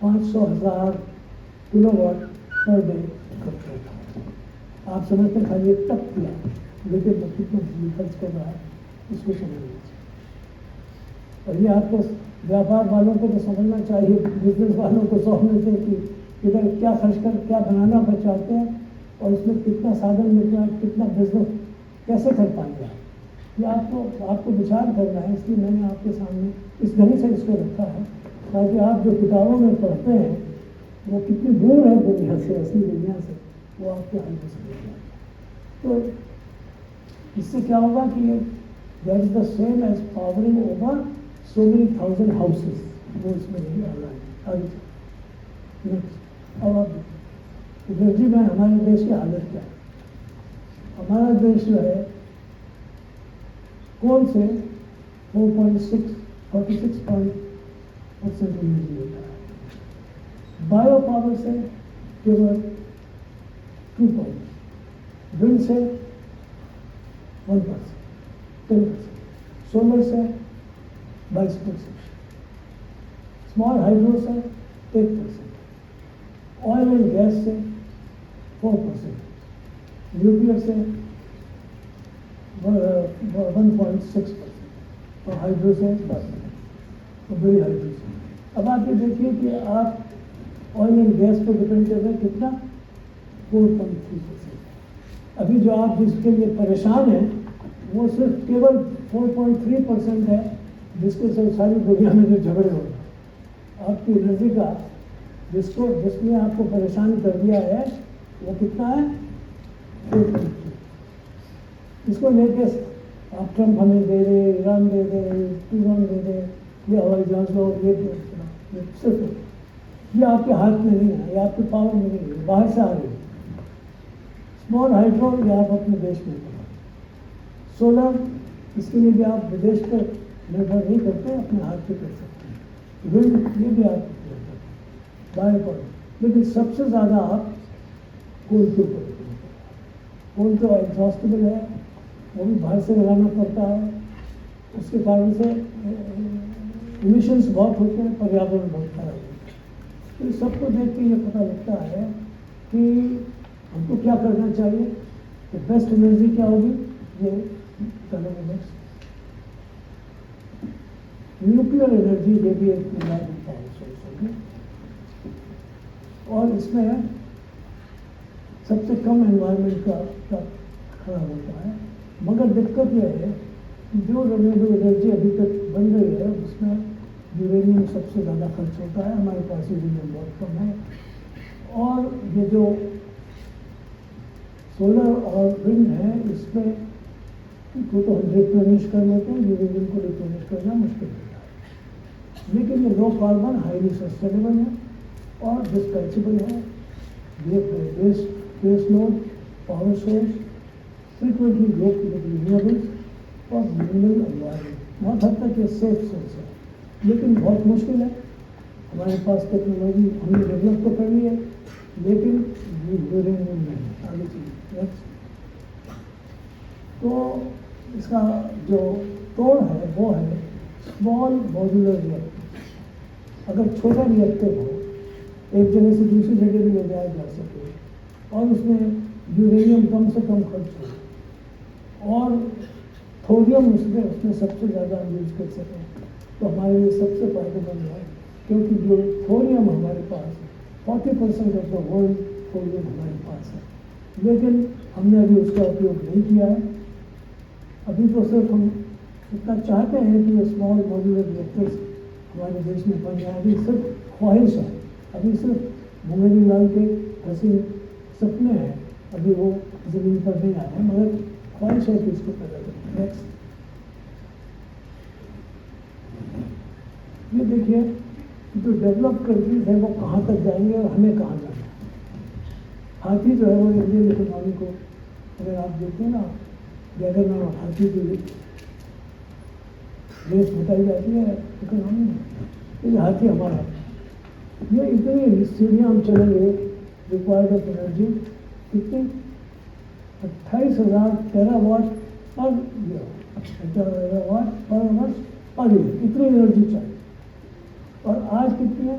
500,000 किलोवाट पर डे खर्च होता है। आप समझते हैं खाली एक टप किया, लेकिन वो कितना बिजली खर्च कर रहा है इसको समझ लीजिए। और ये आपको व्यापार वालों को तो समझना चाहिए, बिजनेस वालों को समझना चाहिए कि इधर क्या खर्च कर क्या बनाना चाहते हैं और इसमें कितना साधन मिलता है, कितना बिजनेस कैसे कर पाएंगे। ये आपको विचार करना है, इसलिए मैंने आपके सामने इस ढंग से इसको रखा है ताकि आप जो किताबों में पढ़ते हैं वो कितनी दूर है दुनिया से, असली दुनिया से, वो आपके हाल में समझ जाए। तो इससे क्या होगा कि that is the same as powering over so many thousand houses, वो इसमें नहीं आ रहा है। आगे नेक्स्ट, अब आप एनर्जी में हमारे देश की हालत क्या है? हमारा देश जो है कोल से 46% एनर्जी लेता है, बायो पावर से केवल 2%, विंड से 1%, 10%, सोलर से 22%, स्मॉल हाइड्रो से 8%, ऑयल एंड गैस से 4%, न्यूक्लियर से 1.6% और हाइड्रो से 10%, तो बड़ी हाइड्रो से। अब आप ये देखिए कि आप ऑयल एंड गैस पर डिपेंड कर रहे हैं कितना, 4.3%। अभी जो आप जिसके लिए परेशान हैं वो सिर्फ केवल 4.3% है, जिसके से सारी दुनिया में जो झगड़े हो रहे हैं। आपकी एनर्जी का जिसने आपको परेशान कर दिया है वो कितना है, 4.3। इसको लेके आप ट्रम्प हमें दे दे, ईरान दे दे, ईरान दे दे, ये हवाई जहाज लो, ये सिर्फ ये आपके हाथ में नहीं है, ये आपके पावर में नहीं है, बाहर से आ रही है। स्मॉल हाइड्रो ये आप अपने देश में करो, सोलर इसके लिए भी आप विदेश पर निर्भर नहीं करते, अपने हाथ पे कर सकते हैं, विंड ये भी आप बायो पावर, लेकिन सबसे ज़्यादा आप कोल के ऊपर। कोल तो एग्जॉस्टेबल है, वो भी बाहर से लगाना पड़ता है, उसके कारण से इमिशंस बहुत होते हैं, पर्यावरण बहुत खराब होता है। तो सबको देख के ये पता लगता है कि हमको क्या करना चाहिए, तो बेस्ट एनर्जी क्या होगी, ये चलेंगे नेक्स्ट। न्यूक्लियर एनर्जी ये भी एक रिलायबल पावर सोर्स होगी, और इसमें सबसे कम एनवायरनमेंट का खराब होता है। मगर दिक्कत यह है कि जो रिन्यूएबल एनर्जी अभी तक बन रही है उसमें यूरेनियम सबसे ज़्यादा खर्च होता है, हमारे पास यूरेनियम बहुत कम है। और ये जो सोलर और विंड है इसमें को तो हम रिप्लेनिश कर लेते हैं, यूरेनियम को रिप्लेनिश करना मुश्किल होता है। लेकिन ये लो कार्बन, हाईली सस्टेनेबल है और डिस्पैचेबल है। ये base load power source, frequently renewables और मिनिमल एनवायरनमेंट, बहुत हद तक ये सेफ सोर्स है। लेकिन बहुत मुश्किल है, हमारे पास टेक्नोलॉजी हमने डेवलप तो कर ली है, लेकिन यूरेनियम नहीं। आगे चलिए नेक्स्ट। तो इसका जो तोड़ है वो है स्मॉल मॉड्यूलर रिएक्टर। अगर छोटा रिएक्टर हो, एक जगह से दूसरी जगह भी ले जाया जा सके और उसमें यूरेनियम कम से कम खर्च हो और थोरियम उसमें सबसे ज़्यादा यूज कर सकें, तो हमारे लिए सबसे फायदेमंद है। क्योंकि जो थोरियम हमारे पास है, 40% ऑफ द वर्ल्ड थोरियम हमारे पास है, लेकिन हमने अभी उसका उपयोग नहीं किया है। अभी तो सिर्फ हम इतना चाहते हैं कि ये स्मॉल मॉड्यूलर रिएक्टर्स हमारे देश में बन जाए, अभी सिर्फ ख्वाहिश है, अभी सिर्फ मुंगेरी लाल के हसीन सपने हैं, अभी वो ज़मीन पर नहीं आए हैं, मगर ख्वाहिश है कि इसको पैदा करें। नेक्स्ट, ये देखिए जो डेवलप कंट्रीज है वो कहाँ तक जाएंगे और हमें कहाँ जाना है। हाथी जो है वो इंडियन इकोनॉमी को, अगर आप देखते हैं ना, अगर ना हाथी की रेस बताई जाती है इकोनॉमी में, तो ये हाथी हमारा, ये इतनी सीढ़ियाँ हम चलेंगे, रिक्वायर्ड ऑफ एनर्जी कितनी, 28,000 टेरावाट पर ईयर, टेरावाट पर वर्ष पर ईयर, इतनी एनर्जी चाहिए। और आज कितनी है,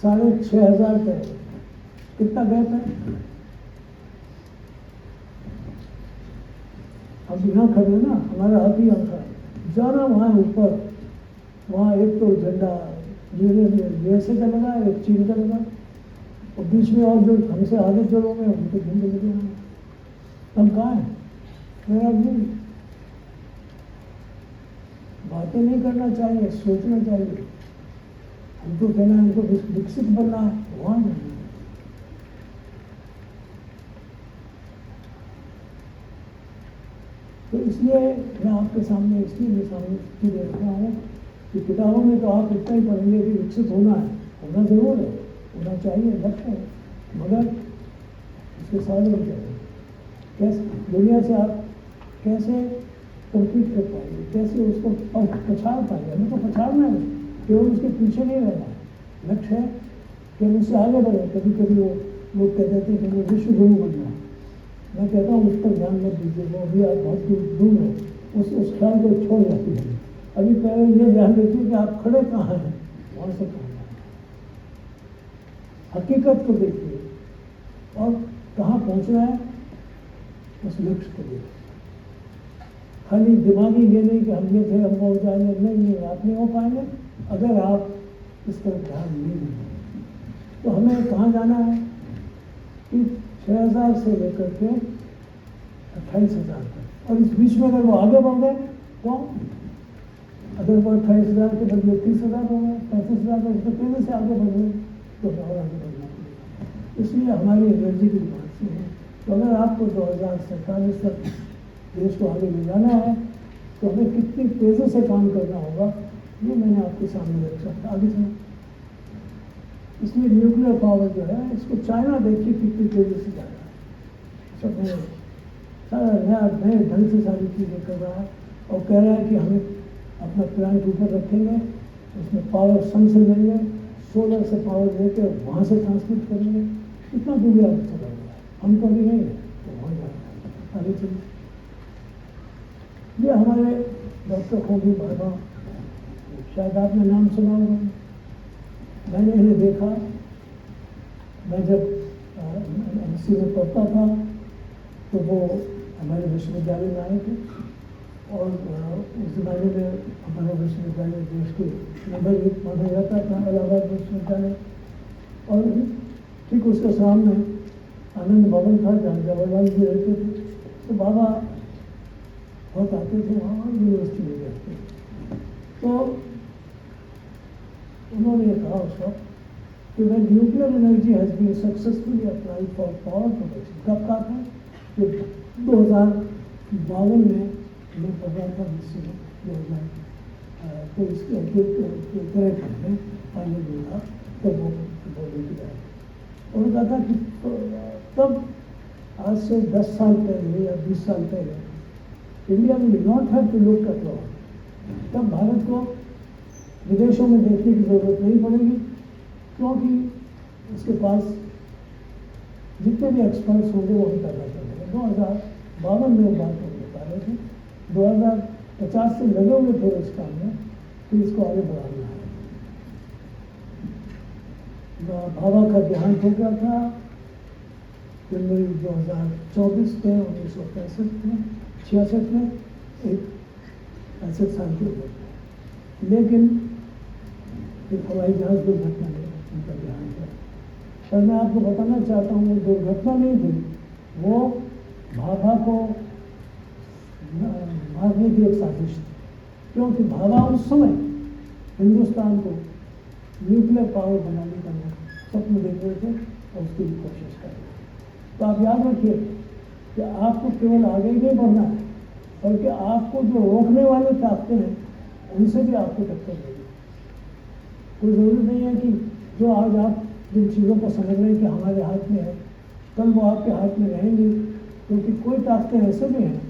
6,500 टेरावाट। कितना गैप है, अब यहाँ खड़े ना, हमारा हाथी यहाँ खड़ा जाना वहाँ ऊपर, वहाँ एक तो झंडा यूएसए का लगा, एक चीन का लगा, और बीच में और जो हमसे आगे जो लोग हैं उनके झंडे लगे हैं। हम कहाँ हैं, मेरा भी बातें नहीं करना चाहिए, सोचना चाहिए। हमको कहना है हमको विकसित बनना है, वहाँ नहीं। तो इसलिए मैं आपके सामने इसलिए रख रहा हूँ कि किताबों में तो आप इतना ही पढ़ेंगे कि विकसित होना ज़रूर है, होना चाहिए, लक्ष्य है, मगर उसके साधन क्या है, कैसे दुनिया से आप कैसे कम्पीट कर पाएंगे, कैसे उसको पछाड़ पाएंगे। हमें तो पछाड़ना है, केवल उसके पीछे नहीं रहना है। लक्ष्य है कि हम उससे आगे बढ़े। कभी कभी वो लोग कहते थे कि वो विश्व गुरु बनना है। मैं कहता हूँ उस पर ध्यान मत दीजिए, वो अभी आप बहुत दूर है, उस ख्याल को छोड़ जाती है। अभी पहले ये ध्यान रखिए कि आप खड़े कहाँ हैं, वहाँ से कहाँ जाना है। हकीकत को देखिए और कहाँ पहुँचना है, उस लक्ष्य को देखिए। खाली दिमागी ये नहीं कि हम ये थे, हम वो हो जाएंगे, नहीं, आप नहीं हो पाएंगे अगर आप इस तरफ ध्यान नहीं देंगे। तो हमें कहाँ जाना है कि 6000 से लेकर के 28,000 तक, और इस बीच में अगर वो आगे बढ़ गए तो अगर वो 28,000 के बदले 30,000 हो गए, 35,000 उसको तेजी से आगे बढ़ गए तो और आगे बढ़ना पड़ेगा। इसलिए हमारी एनर्जी की बात से है। तो अगर आपको 2047 तक देश को आगे ले जाना है तो हमें कितनी तेज़ी से काम करना होगा, ये मैंने आपके सामने रखा। आगे से इसमें न्यूक्लियर पावर जो है, इसको चाइना देखिए कितनी तेज़ी से जा रहा है, सब सारा नए ढंग से सारी चीज़ें कर रहा है और कह रहा है कि हमें अपना प्लांट ऊपर रखेंगे, उसमें पावर सन से लेंगे, सोलर से पावर लेकर वहाँ से ट्रांसमिट करेंगे। इतना दुनिया चला हुआ है, हमको भी नहीं है तो वहाँ जाएगा। आगे चलिए, ये हमारे डॉक्टर होगी बाबा, शायद आपने नाम सुना होगा। मैंने इन्हें देखा, मैं जब एमएससी में पढ़ता था तो वो हमारे विश्वविद्यालय में आए थे और उस ज़माने में हमारा विश्वविद्यालय देश के नंबर 1 माना जाता था, इलाहाबाद विश्वविद्यालय। और ठीक उसके सामने आनंद भवन था जहाँ जवाहरलाल जी रहते थे। तो बाबा बहुत आते थे वहाँ, यूनिवर्सिटी में रहते थे। तो उन्होंने ये कहा उस वक्त कि when nuclear energy has been successfully applied for power production, कब कहा था कि 2052 में मैं पढ़ रहा था विश्व में 2023 में फाइनल हुआ था, तब वो लेके आए। उन्होंने कहा था कि तब आज से 10 साल पहले या 20 साल पहले India will not have to look at law. तब भारत को विदेशों में देखने की जरूरत नहीं पड़ेगी, क्योंकि उसके पास जितने भी एक्सपर्ट्स होंगे वो हम पैदा कर देंगे। 2052 में बात हम बता रहे थे, 2050 से लगे हुए थे इस काम में कि इसको आगे बढ़ाना है। बाबा का देहांत हो गया था जनवरी 2024 में, 1965 में, 66 में, एक 65 साल के उम्र में। लेकिन एक हवाई जहाज दुर्घटना में उनका देहांत है। पर मैं आपको बताना चाहता हूँ, वो दुर्घटना नहीं थी, वो भाभा को मारने की एक साजिश थी। क्योंकि भाभा उस समय हिंदुस्तान को न्यूक्लियर पावर बनाने का सपना देख रहे थे और उसकी भी कोशिश कर रहे थे। तो आप याद रखिए कि आपको केवल आगे ही नहीं बढ़ना है, बल्कि आपको जो रोकने वाले ताकतें हैं उनसे भी आपको टक्कर देगी। कोई ज़रूरी नहीं है कि जो आज आप जिन चीज़ों को समझ रहे हैं कि हमारे हाथ में है, कल वो आपके हाथ में रहेंगी, क्योंकि कोई ताकतें ऐसे भी हैं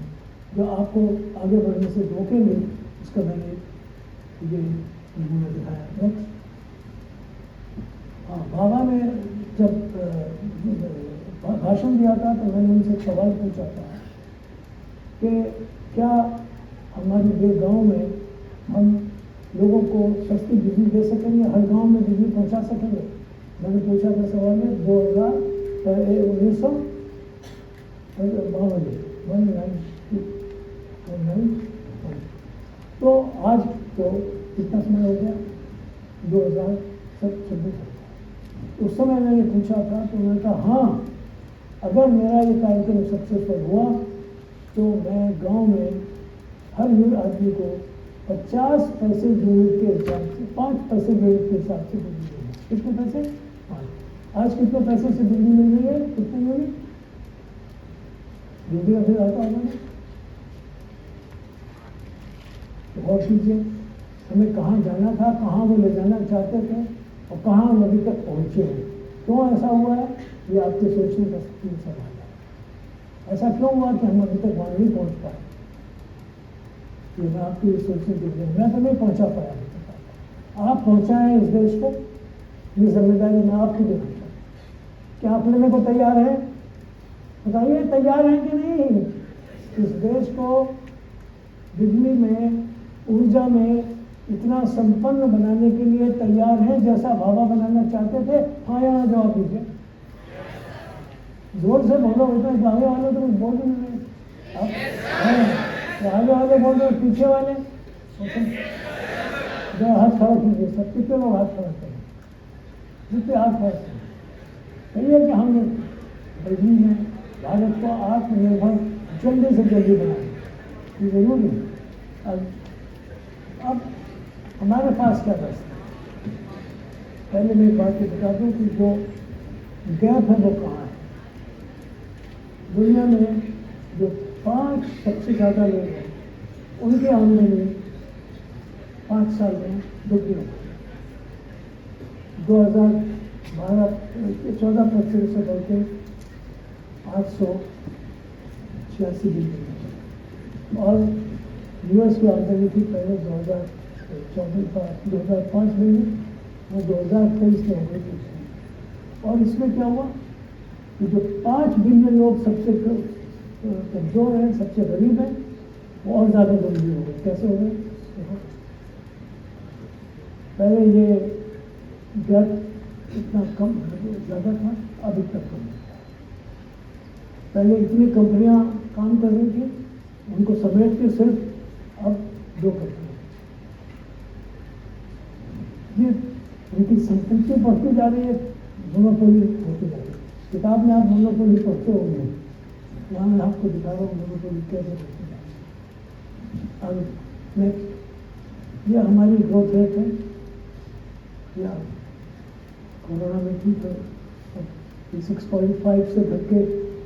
जो आपको आगे बढ़ने से रोकेंगे। उसका मैंने ये नमूना दिखाया। नेक्स्ट, हाँ, बाबा ने जब भाषण दिया था तो मैंने उनसे एक सवाल पूछा था कि क्या हमारे गांव में हम लोगों को सस्ती बिजली दे सकेंगे, हर गांव में बिजली पहुंचा सकेंगे। मैंने पूछा था सवाल में 1952। तो आज तो कितना समय हो गया, 2026। उस समय मैंने पूछा था तो उन्होंने कहा हाँ, अगर मेरा ये कार्यक्रम सक्सेसफुल हुआ तो मैं गांव में हर आदमी को 50 पैसे यूनिट के हिसाब से, 5 पैसे यूनिट के हिसाब से बिजली देंगे। कितने पैसे? 5। आज कितने पैसे से बिजली मिल रही है? कितने यूनिट? बिजली अभी आता होगा ना, गौर कीजिए, हमें कहाँ जाना था, कहाँ वो ले जाना चाहते थे और कहाँ हम अभी तक पहुँचे हैं। क्यों ऐसा हुआ है, ये आपके सोचने का सवाल है। ऐसा क्यों हुआ कि हम अभी तक वहाँ नहीं पहुँच पाए, ये मैं आपकी सोचने के लिए, मैं तो नहीं पहुँचा पाया अभी तक। आप पहुँचाएँ इस देश को, ये जिम्मेदारी मैं आपकी देना चाहता हूँ। क्या आप लेने को तैयार हैं? बताइए, तैयार हैं कि नहीं? इस देश को बिजली में, ऊर्जा में इतना संपन्न बनाने के लिए तैयार हैं जैसा बाबा बनाना चाहते थे? हाँ या ना जवाब दीजिए, जोर से बोलो। इतना आगे वाले तो कुछ बोल नहीं रहे आप, तो आगे वाले बोल रहे, पीछे वाले जो हाथ खड़ा कीजिए, सब कितने लोग हाथ खड़ा करें, जितने हाथ खड़ा करें। कहिए कि हम बिजली में भारत को आत्मनिर्भर जल्दी से जल्दी बनाएं, ये जरूरी है। अब हमारे पास क्या रास्ता है? पहले मैं एक बात ये बता दूं कि जो गैप है वो कहाँ है। दुनिया में जो 5 सबसे ज़्यादा लोग हैं, उनकी आमदनी 5 साल में दुगनी हो गई। 14% से बढ़ के 886 बिलियन, और यूएस की आमदनी थी पहले 2005 में, वो 2023 में हो गई थी। और इसमें क्या हुआ कि जो 5 बिलियन लोग सबसे कमजोर हैं, सबसे गरीब हैं, वो और ज़्यादा गरीब हो गए। कैसे हो गए? पहले ये गैप इतना कम ज़्यादा था, अब इतना कम है। पहले इतनी कंपनियां काम कर रही थी, उनको समेट के सिर्फ अब 2 कंपनियां। ये उनकी संपत्ति बढ़ती जा रही है, मोनोपोली होती जा रही है। किताब में आप मोनोपोली पढ़ते होंगे, वहाँ मैं आपको दिखा रहा हूँ मोनोपोली कैसे बढ़ती जा रही है। अब नेक्स्ट, ये हमारी ग्रोथ रेट है, या कोरोना में थी तो 6.5 से घट के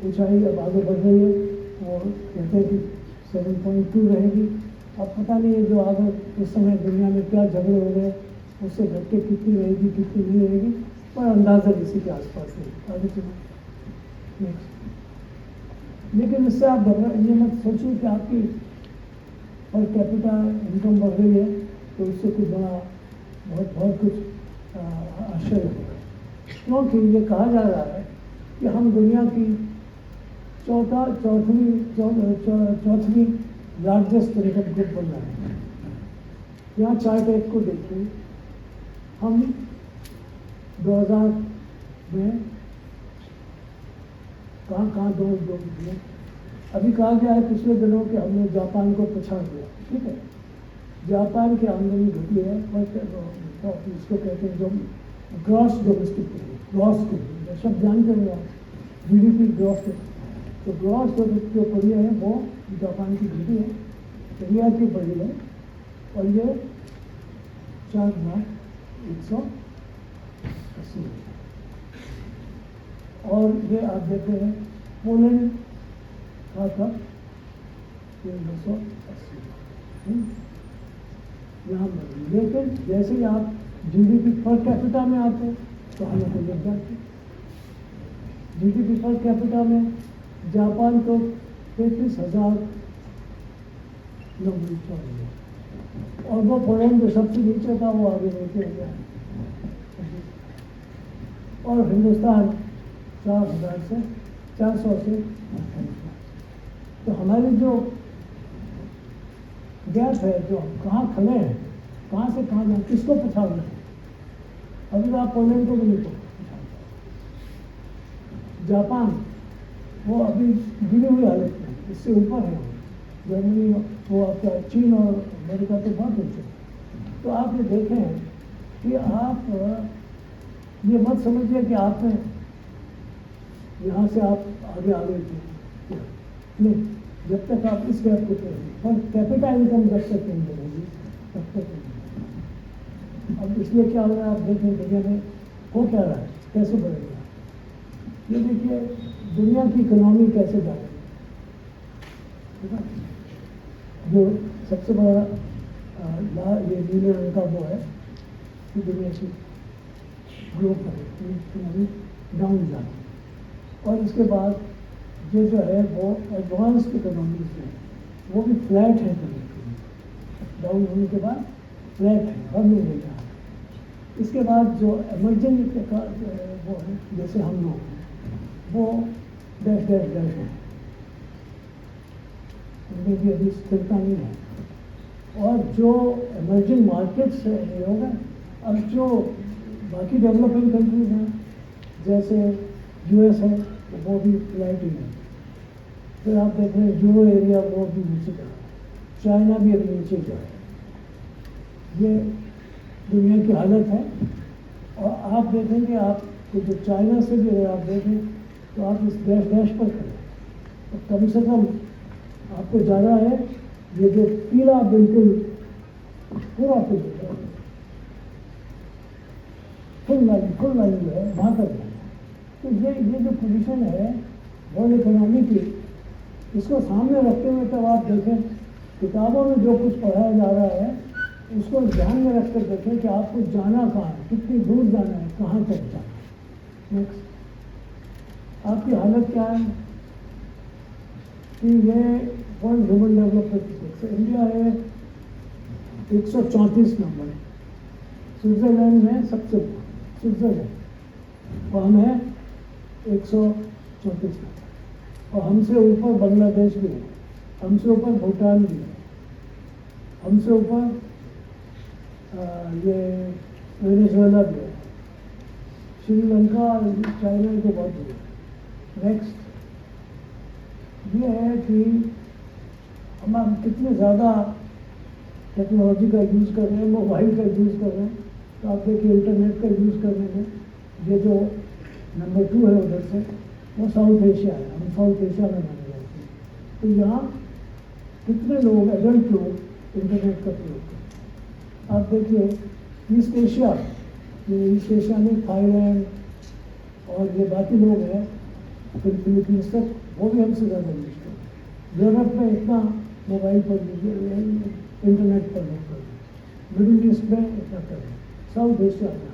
ऊंचाई अब आगे बढ़ रही है, और कहते हैं कि 7.2 रहेगी। अब पता नहीं है जो आगे इस समय दुनिया में क्या झगड़े हो रहे हैं, उससे घट के कितनी रहेगी कितनी नहीं रहेगी, पर अंदाज़ा इसी के आसपास है। आगे चलो नेक्स्ट। लेकिन इससे आप ये मत सोचिए कि आपकी पर कैपिटा इनकम बढ़ रही है तो इससे कुछ बड़ा बहुत कुछ आश्चर्य होगा, क्योंकि ये कहा जा रहा है कि हम दुनिया की चौथी लार्जेस्ट इनकम ग्रुप बन रहे हैं। यहाँ चार्ट 1 को देखिए, हम 2000 में कहाँ दो दिए। अभी कहा गया है पिछले दिनों कि हमने जापान को पछाड़ दिया। ठीक है, जापान की आमदनी घटी है, इसको कहते हैं जो ग्रॉस डोमेस्टिक ग्रॉस शब्द जानते हैं आप, जीडीपी ग्रॉस। तो ग्रॉस जो बढ़ी है वो जापान की घटी है, इंडिया की बढ़ी है, और ये 4,180। और ये आप देख रहे हैं पोलैंड का था 280 यहाँ बढ़ी। लेकिन जैसे ही आप जीडीपी पर कैपिटा में आते हैं तो हमें तो लग जाती। जीडीपी पर कैपिटा में जापान को 33,000 लोग नीचे हो गए, और वो पोलैंड जो सबसे नीचे था वो आगे नीचे हो गया, और हिंदुस्तान 400 से 28। तो हमारी जो गैप है, जो कहाँ खड़े हैं, कहाँ से कहाँ जाए, किसको पछाड़ना है? अभी तो आप पोलैंड को भी नहीं पछाड़। जापान वो अभी गिरी हुई हालत में, इससे ऊपर है। जर्मनी, वो आपका चीन और अमेरिका तो बहुत ऊँचे। तो आप ये देखें कि आप ये मत समझिए कि आपने यहाँ से आप आगे आ गए थे, नहीं। जब तक आप इस गैप को करेंगे, पर कैपिटा इनकम जब तक नहीं बढ़ेगी तब तक नहीं। अब इसलिए क्या हो रहा है, आप देखें दुनिया में हो क्या रहा है, कैसे बढ़ेगा। ये देखिए दुनिया की इकोनॉमी कैसे जा रही है। जो सबसे बड़ा ये नीले रंग का वो है कि दुनिया से ग्रो करे, डाउन जाए। और इसके बाद ये जो है वो एडवांस्ड इकोनॉमीज है, वो भी फ्लैट है कभी डाउन होने के बाद फ्लैट है, बढ़ने देगा। इसके बाद जो एमर्जिंग वो है जैसे हम लोग हैं, वो डैश डैश डैश है, उनमें भी अभी स्थिरता नहीं है। और जो एमर्जिंग मार्केट्स है ये होगा, अब जो बाकी डेवलपिंग कंट्रीज हैं जैसे यूएस है वो भी फ्लैट ही है। फिर आप देख रहे हैं यूरो एरिया वो भी नीचे जा रहा है, चाइना भी अभी नीचे जा रहा है। ये दुनिया की हालत है। और आप देखेंगे, आप जो चाइना से भी अगर आप देखें तो आप इस डैश डैश पर करें तो कम से कम आपको ज़्यादा है, ये जो पीला बिल्कुल पूरा फुल लाइन जो है वहाँ तक है। तो ये जो पोजीशन है वर्ल्ड इकोनॉमी की, इसको सामने रखते हुए तब आप देखें किताबों में जो कुछ पढ़ाया जा रहा है उसको ध्यान में रखकर देखें कि आपको जाना कहाँ है, कितनी दूर जाना है, कहाँ तक जाना है। नेक्स्ट, आपकी हालत क्या है कि ये world human development index, India है 134 नंबर, स्विट्जरलैंड में सबसे स्विट्जरलैंड, और हम है 134 नंबर। और हमसे ऊपर बांग्लादेश भी है, हमसे ऊपर भूटान भी है, हमसे ऊपर ये वेनेजुएला भी है, श्रीलंका, चाइना के बहुत है। नेक्स्ट ये है कि हम कितने ज़्यादा टेक्नोलॉजी का यूज़ कर रहे हैं, मोबाइल का यूज़ कर रहे हैं। तो आप देखिए इंटरनेट का यूज़ करने में ये जो नंबर 2 है उधर से, वो साउथ एशिया है, हम साउथ एशिया में माने जाते हैं। तो यहाँ कितने लोग, एडल्ट लोग इंटरनेट का प्रयोग करते हैं। आप देखिए ईस्ट एशिया, ये ईस्ट एशिया में थाईलैंड और ये बाकी लोग हैं, फिलीपींस तक, वो भी हमसे ज़्यादा यूज करते हैं। यूरोप में इतना मोबाइल पर इंटरनेट पर लोग करते हैं, मिडिल ईस्ट में इतना कर रहे हैं, साउथ एशिया में,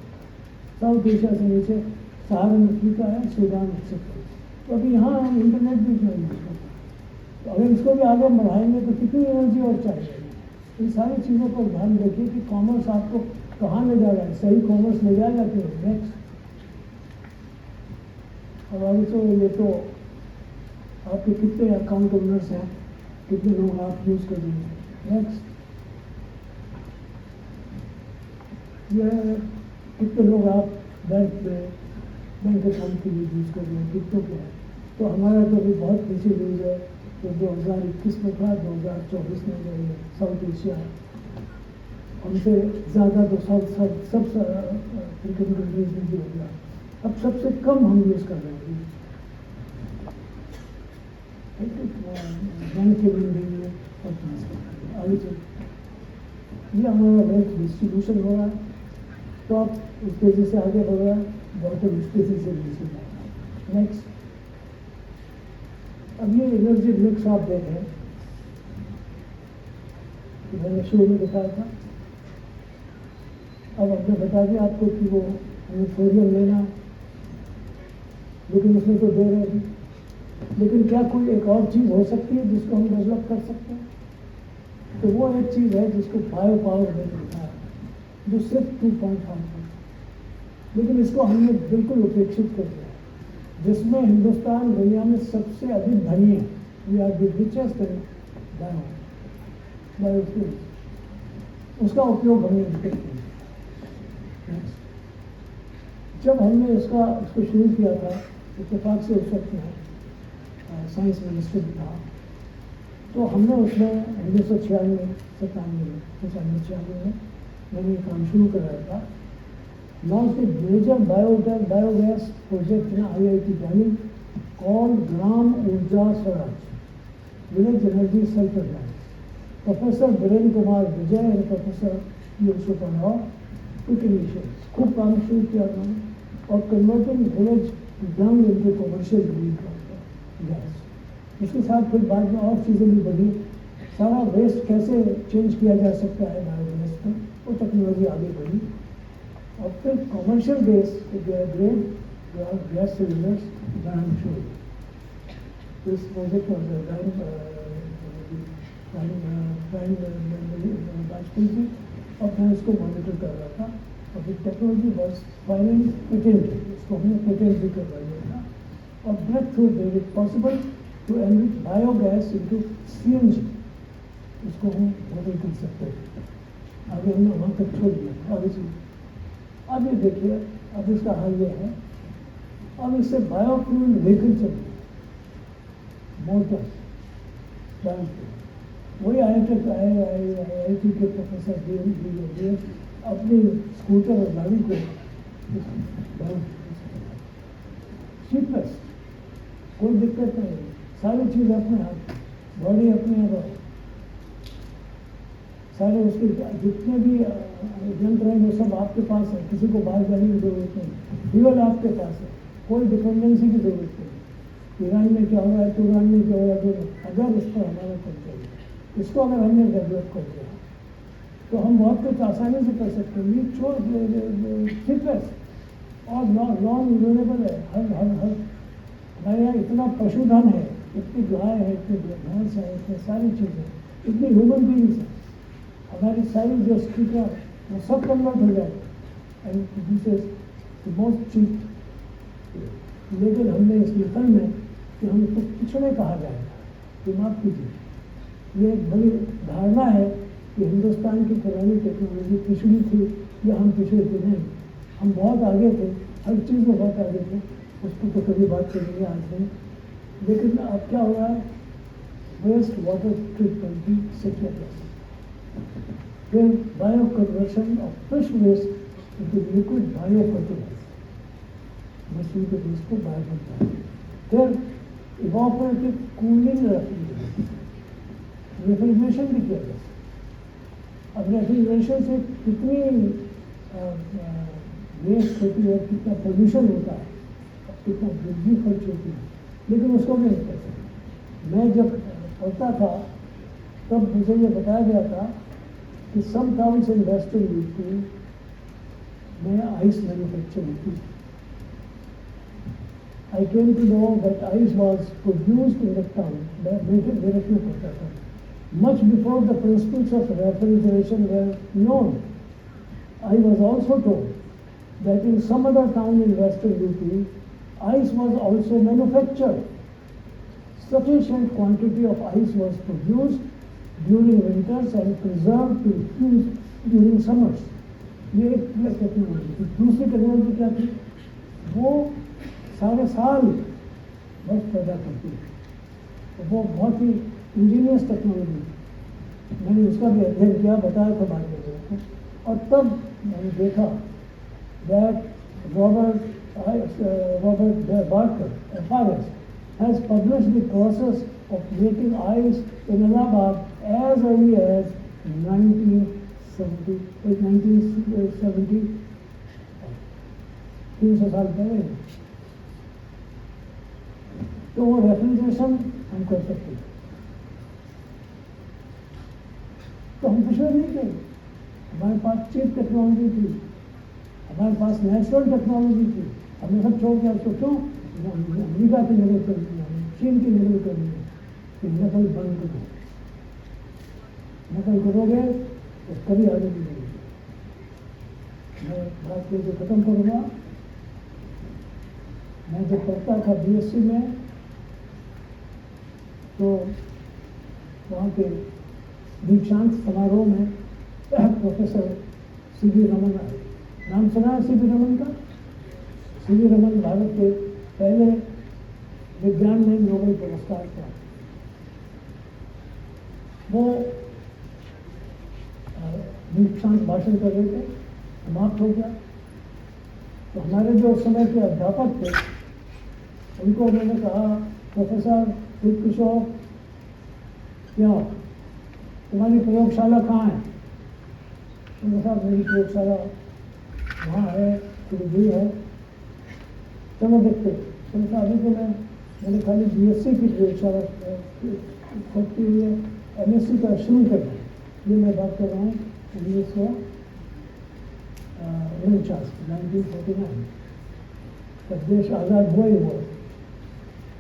साउथ एशिया से नीचे सहारन अफ्रीका है, सूडान एक्सेप्ट। तो अभी यहाँ हम इंटरनेट भी इतना यूज करते हैं। तो अगर इसको भी आगे बढ़ाएंगे तो कितनी एनर्जी और चाहिए। इन सारी चीज़ों पर ध्यान रखिए कि कॉमर्स आपको कहाँ ले जा रहा है, सही कॉमर्स ले जाएगा कि नेक्स्ट। और आगे तो ये तो आपके कितने अकाउंट ओनर्स हैं, कितने लोग आप यूज़ कर रहे हैं। नेक्स्ट, ये कितने लोग आप बैंक अकाउंट के लिए यूज़ कर रहे हैं, कितनों के हैं। तो हमारा तो अभी बहुत पीछे यूज़ है, तो 2021 में था, 2024 में जो है साउथ एशिया हमसे ज़्यादा, तो सब अफ्रीकन कंट्रीज में भी हो गया। अब सबसे कम हम यूज़ कर रहे हैं बैंक के लेन में और ट्रांसफर। आगे चल ये हमारा वेल्थ डिस्ट्रीब्यूशन हो रहा है, तो आप इस तेज़ी से आगे बढ़ रहा है, बॉटम इस तेज़ी से नीचे जा रहा है। नेक्स्ट, अब ये एनर्जी मिक्स आप देखें कि मैंने शुरू में दिखाया था। अब हमने बता दिया आपको कि वो हमें सोडियम लेना, लेकिन उसमें तो दे रहे हैं। लेकिन क्या कोई एक और चीज़ हो सकती है जिसको हम डेवलप कर सकते हैं? तो वो एक चीज़ है जिसको बायो पावर मैंने दिखाया, जो सिर्फ 2.5 है, लेकिन इसको हमने बिल्कुल उपेक्षित कर दिया, जिसमें हिंदुस्तान दुनिया में सबसे अधिक धनी है। We are the richest in biofuel, उसका उपयोग हमने नहीं किया। जब हमने इसको शुरू किया था, इत्तेफाक से उस वक्त में साइंस मिनिस्टर भी था, तो हमने उसमें 1996-97 में मैंने ये काम शुरू कराया था। Launch the major biogas project in IIT Delhi called Gram Urja Swaraj village energy self reliance. Professor Virendra Kumar Vijay and professor Yusuf Rao took initiatives, खूब काम शुरू किया था, और converting village dung into commercial gas. इसके साथ फिर बाद में और चीज़ें भी बढ़ी, सारा वेस्ट कैसे चेंज किया जा सकता है वो टेक्नोलॉजी आगे बढ़ी और फिर commercial gas grade gas cylinders brand show this project was Vajpayee ji और मैं उसको मॉनिटर कर रहा था और फिर टेक्नोलॉजी वॉज फाइनली पेटेंट इसको हमने पेटेंट भी करवा लिया था और breakthrough made it possible to enrich biogas into CNG इसको हम मॉडल कर सकते हैं आगे हमने वहाँ तक छोड़ दिया और इसी अब ये देखिए अब इसका हाल ये है अब इससे बायोफ्यूल व्हीकल चलिए मोटर वही IIT के प्रोफेसर अपनी स्कूटर और गाड़ी को चीपेस्ट कोई दिक्कत नहीं सारी चीज़ अपने हाथ बॉडी अपने आप सारे उसके जितने भी यंत्र हैं वो सब आपके पास है किसी को बाहर जाने की जरूरत नहीं फ्यूल आपके पास है कोई डिपेंडेंसी की जरूरत नहीं ईरान में क्या हो रहा है ईरान में क्या हो रहा है अगर इस पर हमारा कंट्रोल इसको अगर हमने डेवलप कर दिया तो हम बहुत कुछ आसानी से कर सकते हैं ये चीपेस्ट और नॉन रिन्यूएबल है हर हमारे यहाँ इतना पशुधन है इतनी गाय है इतनी भैंस है इतनी सारी चीज़ें इतनी ह्यूमन बींग्स है हमारी सारी जो स्पीकर वो सब कन्वर्ट हो जाए and this is the most cheap लेकिन हमने इस लेखन में कि हम इसको पिछड़े कहा जाएगा कि माफ कीजिए ये एक बड़ी धारणा है कि हिंदुस्तान की पुरानी टेक्नोलॉजी पिछड़ी थी या हम पिछड़े थे नहीं हम बहुत आगे थे हर चीज़ में बहुत आगे थे उसको तो कभी बात करेंगे आज नहीं लेकिन अब क्या हो रहा है वेस्ट वाटर ट्रीटमेंट की सिक्योरिटी फिर bio conversion of fish waste into liquid bio fertiliser मछली के वेस्ट को बायो बनता है फिर इवापोरेटिव कूलिंग रेफ्रिजरेशन भी किया जा सकता अब रेफ्रिजरेशन से कितनी वेस्ट होती है कितना पोल्यूशन होता है कितना बिजली खर्च होती है लेकिन उसको भी नहीं कर सकते मैं जब पढ़ता था तब मुझे ये बताया गया था कि सम टाउन्स इन वेस्टर्न यूपी में आइस मैन्युफैक्चर होती है I came to know that ice was produced in the town, Meerut में पड़ता था, much before the principles of refrigeration were known. I was also told that in some other town in western UP, ice was also manufactured. Sufficient quantity of ice was produced during winters and preserved to use during summers. ये एक technology थी। दूसरी technology क्या थी? वो सारे साल बर्फ पैदा करती है तो वो बहुत ही इंजीनियस टेक्नोलॉजी मैंने उसका भी अध्ययन किया बताया था बाद में लोगों को और तब मैंने देखा that Robert Barker FRS has published the process of making ice in Allahabad as early as 1970 300 साल पहले तो वो रेफ्रिजरेशन हम कर सकते हैं तो हम पिछड़े नहीं थे हमारे पास चीप टेक्नोलॉजी थी हमारे पास नेचुरल टेक्नोलॉजी थी हमने सब छोड़ के आपको क्यों अमेरिका की नकल कर दिया चीन की नकल कर दिया कि नकल बंद करो नकल करोगे तो कभी आगे नहीं बढ़ेगी मैं बात को खत्म करूँगा मैं जब पढ़ता था BSc में तो वहाँ के दीक्षांत समारोह में प्रोफेसर C.V. रमन आए नाम सुना है C.V. रमन का C.V. रमन भारत के पहले विज्ञान में नोबेल पुरस्कार प्राप्त वो दीक्षांत भाषण कर रहे थे समाप्त हो गया तो हमारे जो उस समय के अध्यापक थे उनको मैंने कहा प्रोफेसर किशोर क्या तुम्हारी प्रयोगशाला कहाँ है उन्होंने कहा मेरी प्रयोगशाला वहाँ है थोड़ी दूर है चलो देखते उन्होंने कहा अभी तो मैंने खाली BSc की प्रयोगशाला खोदती हुई है MSc का शुरू करना ये मैं बात कर रहा हूँ 1992 1949 जब देश आज़ाद हुआ ही हुआ।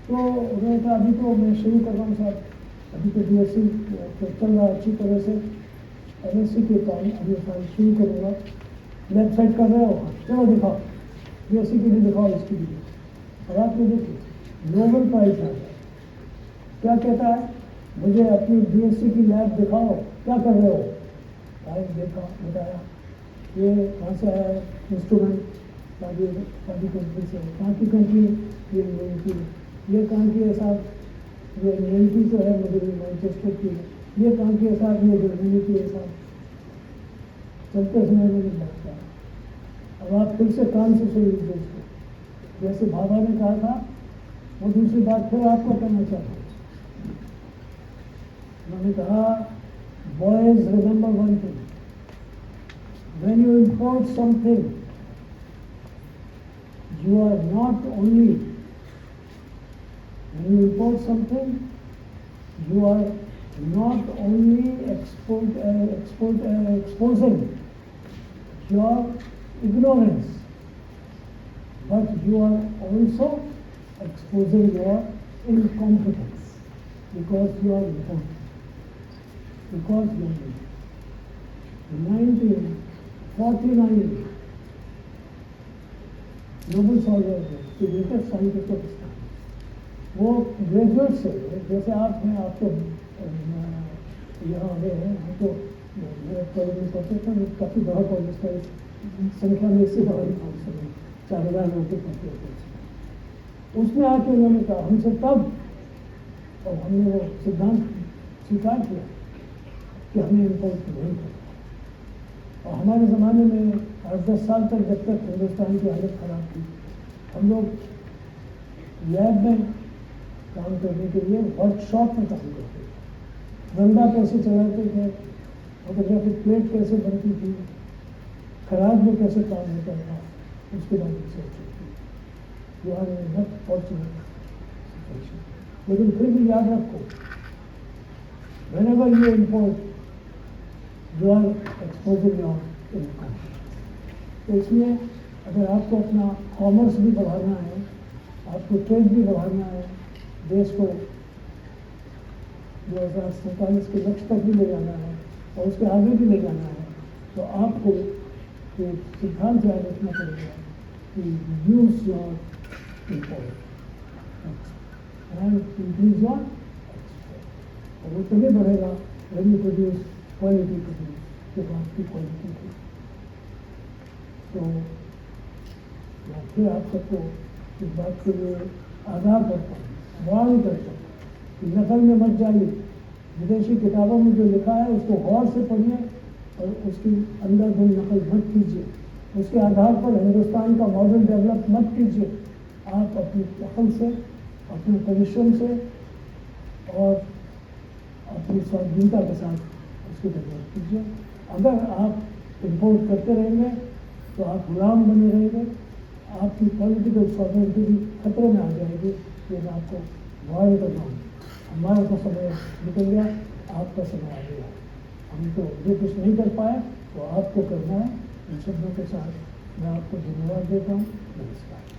तो उन्होंने कहा अभी तो मैं शुरू कर रहा हूँ साहब, अभी तो BSc तो चल रहा अच्छी तरह से, MSc के काम अगले साल शुरू करूँगा। लेफ्ट साइड कर रहे हो, चलो दिखाओ BSc की भी दिखाओ, इसकी भी। और आप ये देखिए नोबेल प्राइज आ गया, क्या कहता है, मुझे अपनी BSc की लैब दिखाओ, क्या कर रहे हो? लैब देखा, बताया ये कहाँ से आया है इंस्ट्रूमेंट, शादी कंपनी से, कहाँ की कंपनी, ये की, ये कहाँ की है साहब, ये की तो है मुझे मैनचेस्टर की है, ये कहाँ की है साहब, ये जर्मनी की है साहब। चलते समय में नहीं लगता। अब आप फिर से कान से सुन लीजिए इसको, जैसे बाबा ने कहा था वो दूसरी बात फिर आपको कहना चाहता हूँ। उन्होंने कहा boys remember one thing, when you import something you are not only, when you import something you are not only exposing your ignorance, but you are also exposing your incompetence, because you are important, because you are important. In 1949 Nobel greatest scientist of time, वो graduate से, जैसे आप हैं, आप तो यहाँ आ गए हैं, हम तो मेरे कॉलेज में पढ़ते थे, काफ़ी बड़ा कॉलेज था, संख्या में इससे बड़ा ही था, 4000 लोग के पढ़ते थे। उसमें आके उन्होंने कहा हमसे तब, और हमने वो सिद्धांत स्वीकार किया कि हमें इम्पोर्ट नहीं करना। और हमारे ज़माने में 8-10 साल तक, जब तक हिंदुस्तान की हालत ख़राब थी, हम लोग लैब में काम करने के लिए वर्कशॉप में काम करते थे, धंधा कैसे चलाते थे, फोटोग्राफिक प्लेट कैसे बनती थी, खराब में कैसे काम होता था, उसके बारे में सोचते थे। You are not fortunate situation, लेकिन फिर भी याद रखो, whenever you import you are exposing your income। तो इसलिए अगर आपको अपना कॉमर्स भी बढ़ाना है, आपको ट्रेड भी बढ़ाना है, देश को 2047 के लक्ष्य तक भी ले जाना है और उसके आगे भी ले जाना है, तो आपको एक सिद्धांत याद रखना पड़ेगा कि use your import and increase your export. और वो तभी बढ़ेगा when you produce quality produce, जब आपकी क्वालिटी थी। तो मैं फिर आप सबको इस बात के लिए आगाह करता हूँ, वार्न करता हूँ कि नकल में मत जाइए। विदेशी किताबों में जो लिखा है उसको गौर से पढ़िए और उसकी अंदर भी नकल मत कीजिए, उसके आधार पर हिंदुस्तान का मॉडल डेवलप मत कीजिए। आप अपनी अकल से, अपने परिश्रम से और अपनी स्वाधीनता के साथ उसको डेवलप कीजिए। अगर आप इम्पोर्ट करते रहेंगे तो आप गुलाम बने रहेंगे, आपकी पॉलिटिकल सॉवरेनिटी भी खतरे में आ जाएगी। ये मैं आपको वार्न कर रहा हूँ। हमारा तो समय निकल गया, आपका समय आ गया। हम तो जो कुछ नहीं कर पाए तो आपको करना है। इन शब्दों के साथ मैं आपको धन्यवाद देता हूँ। नमस्कार।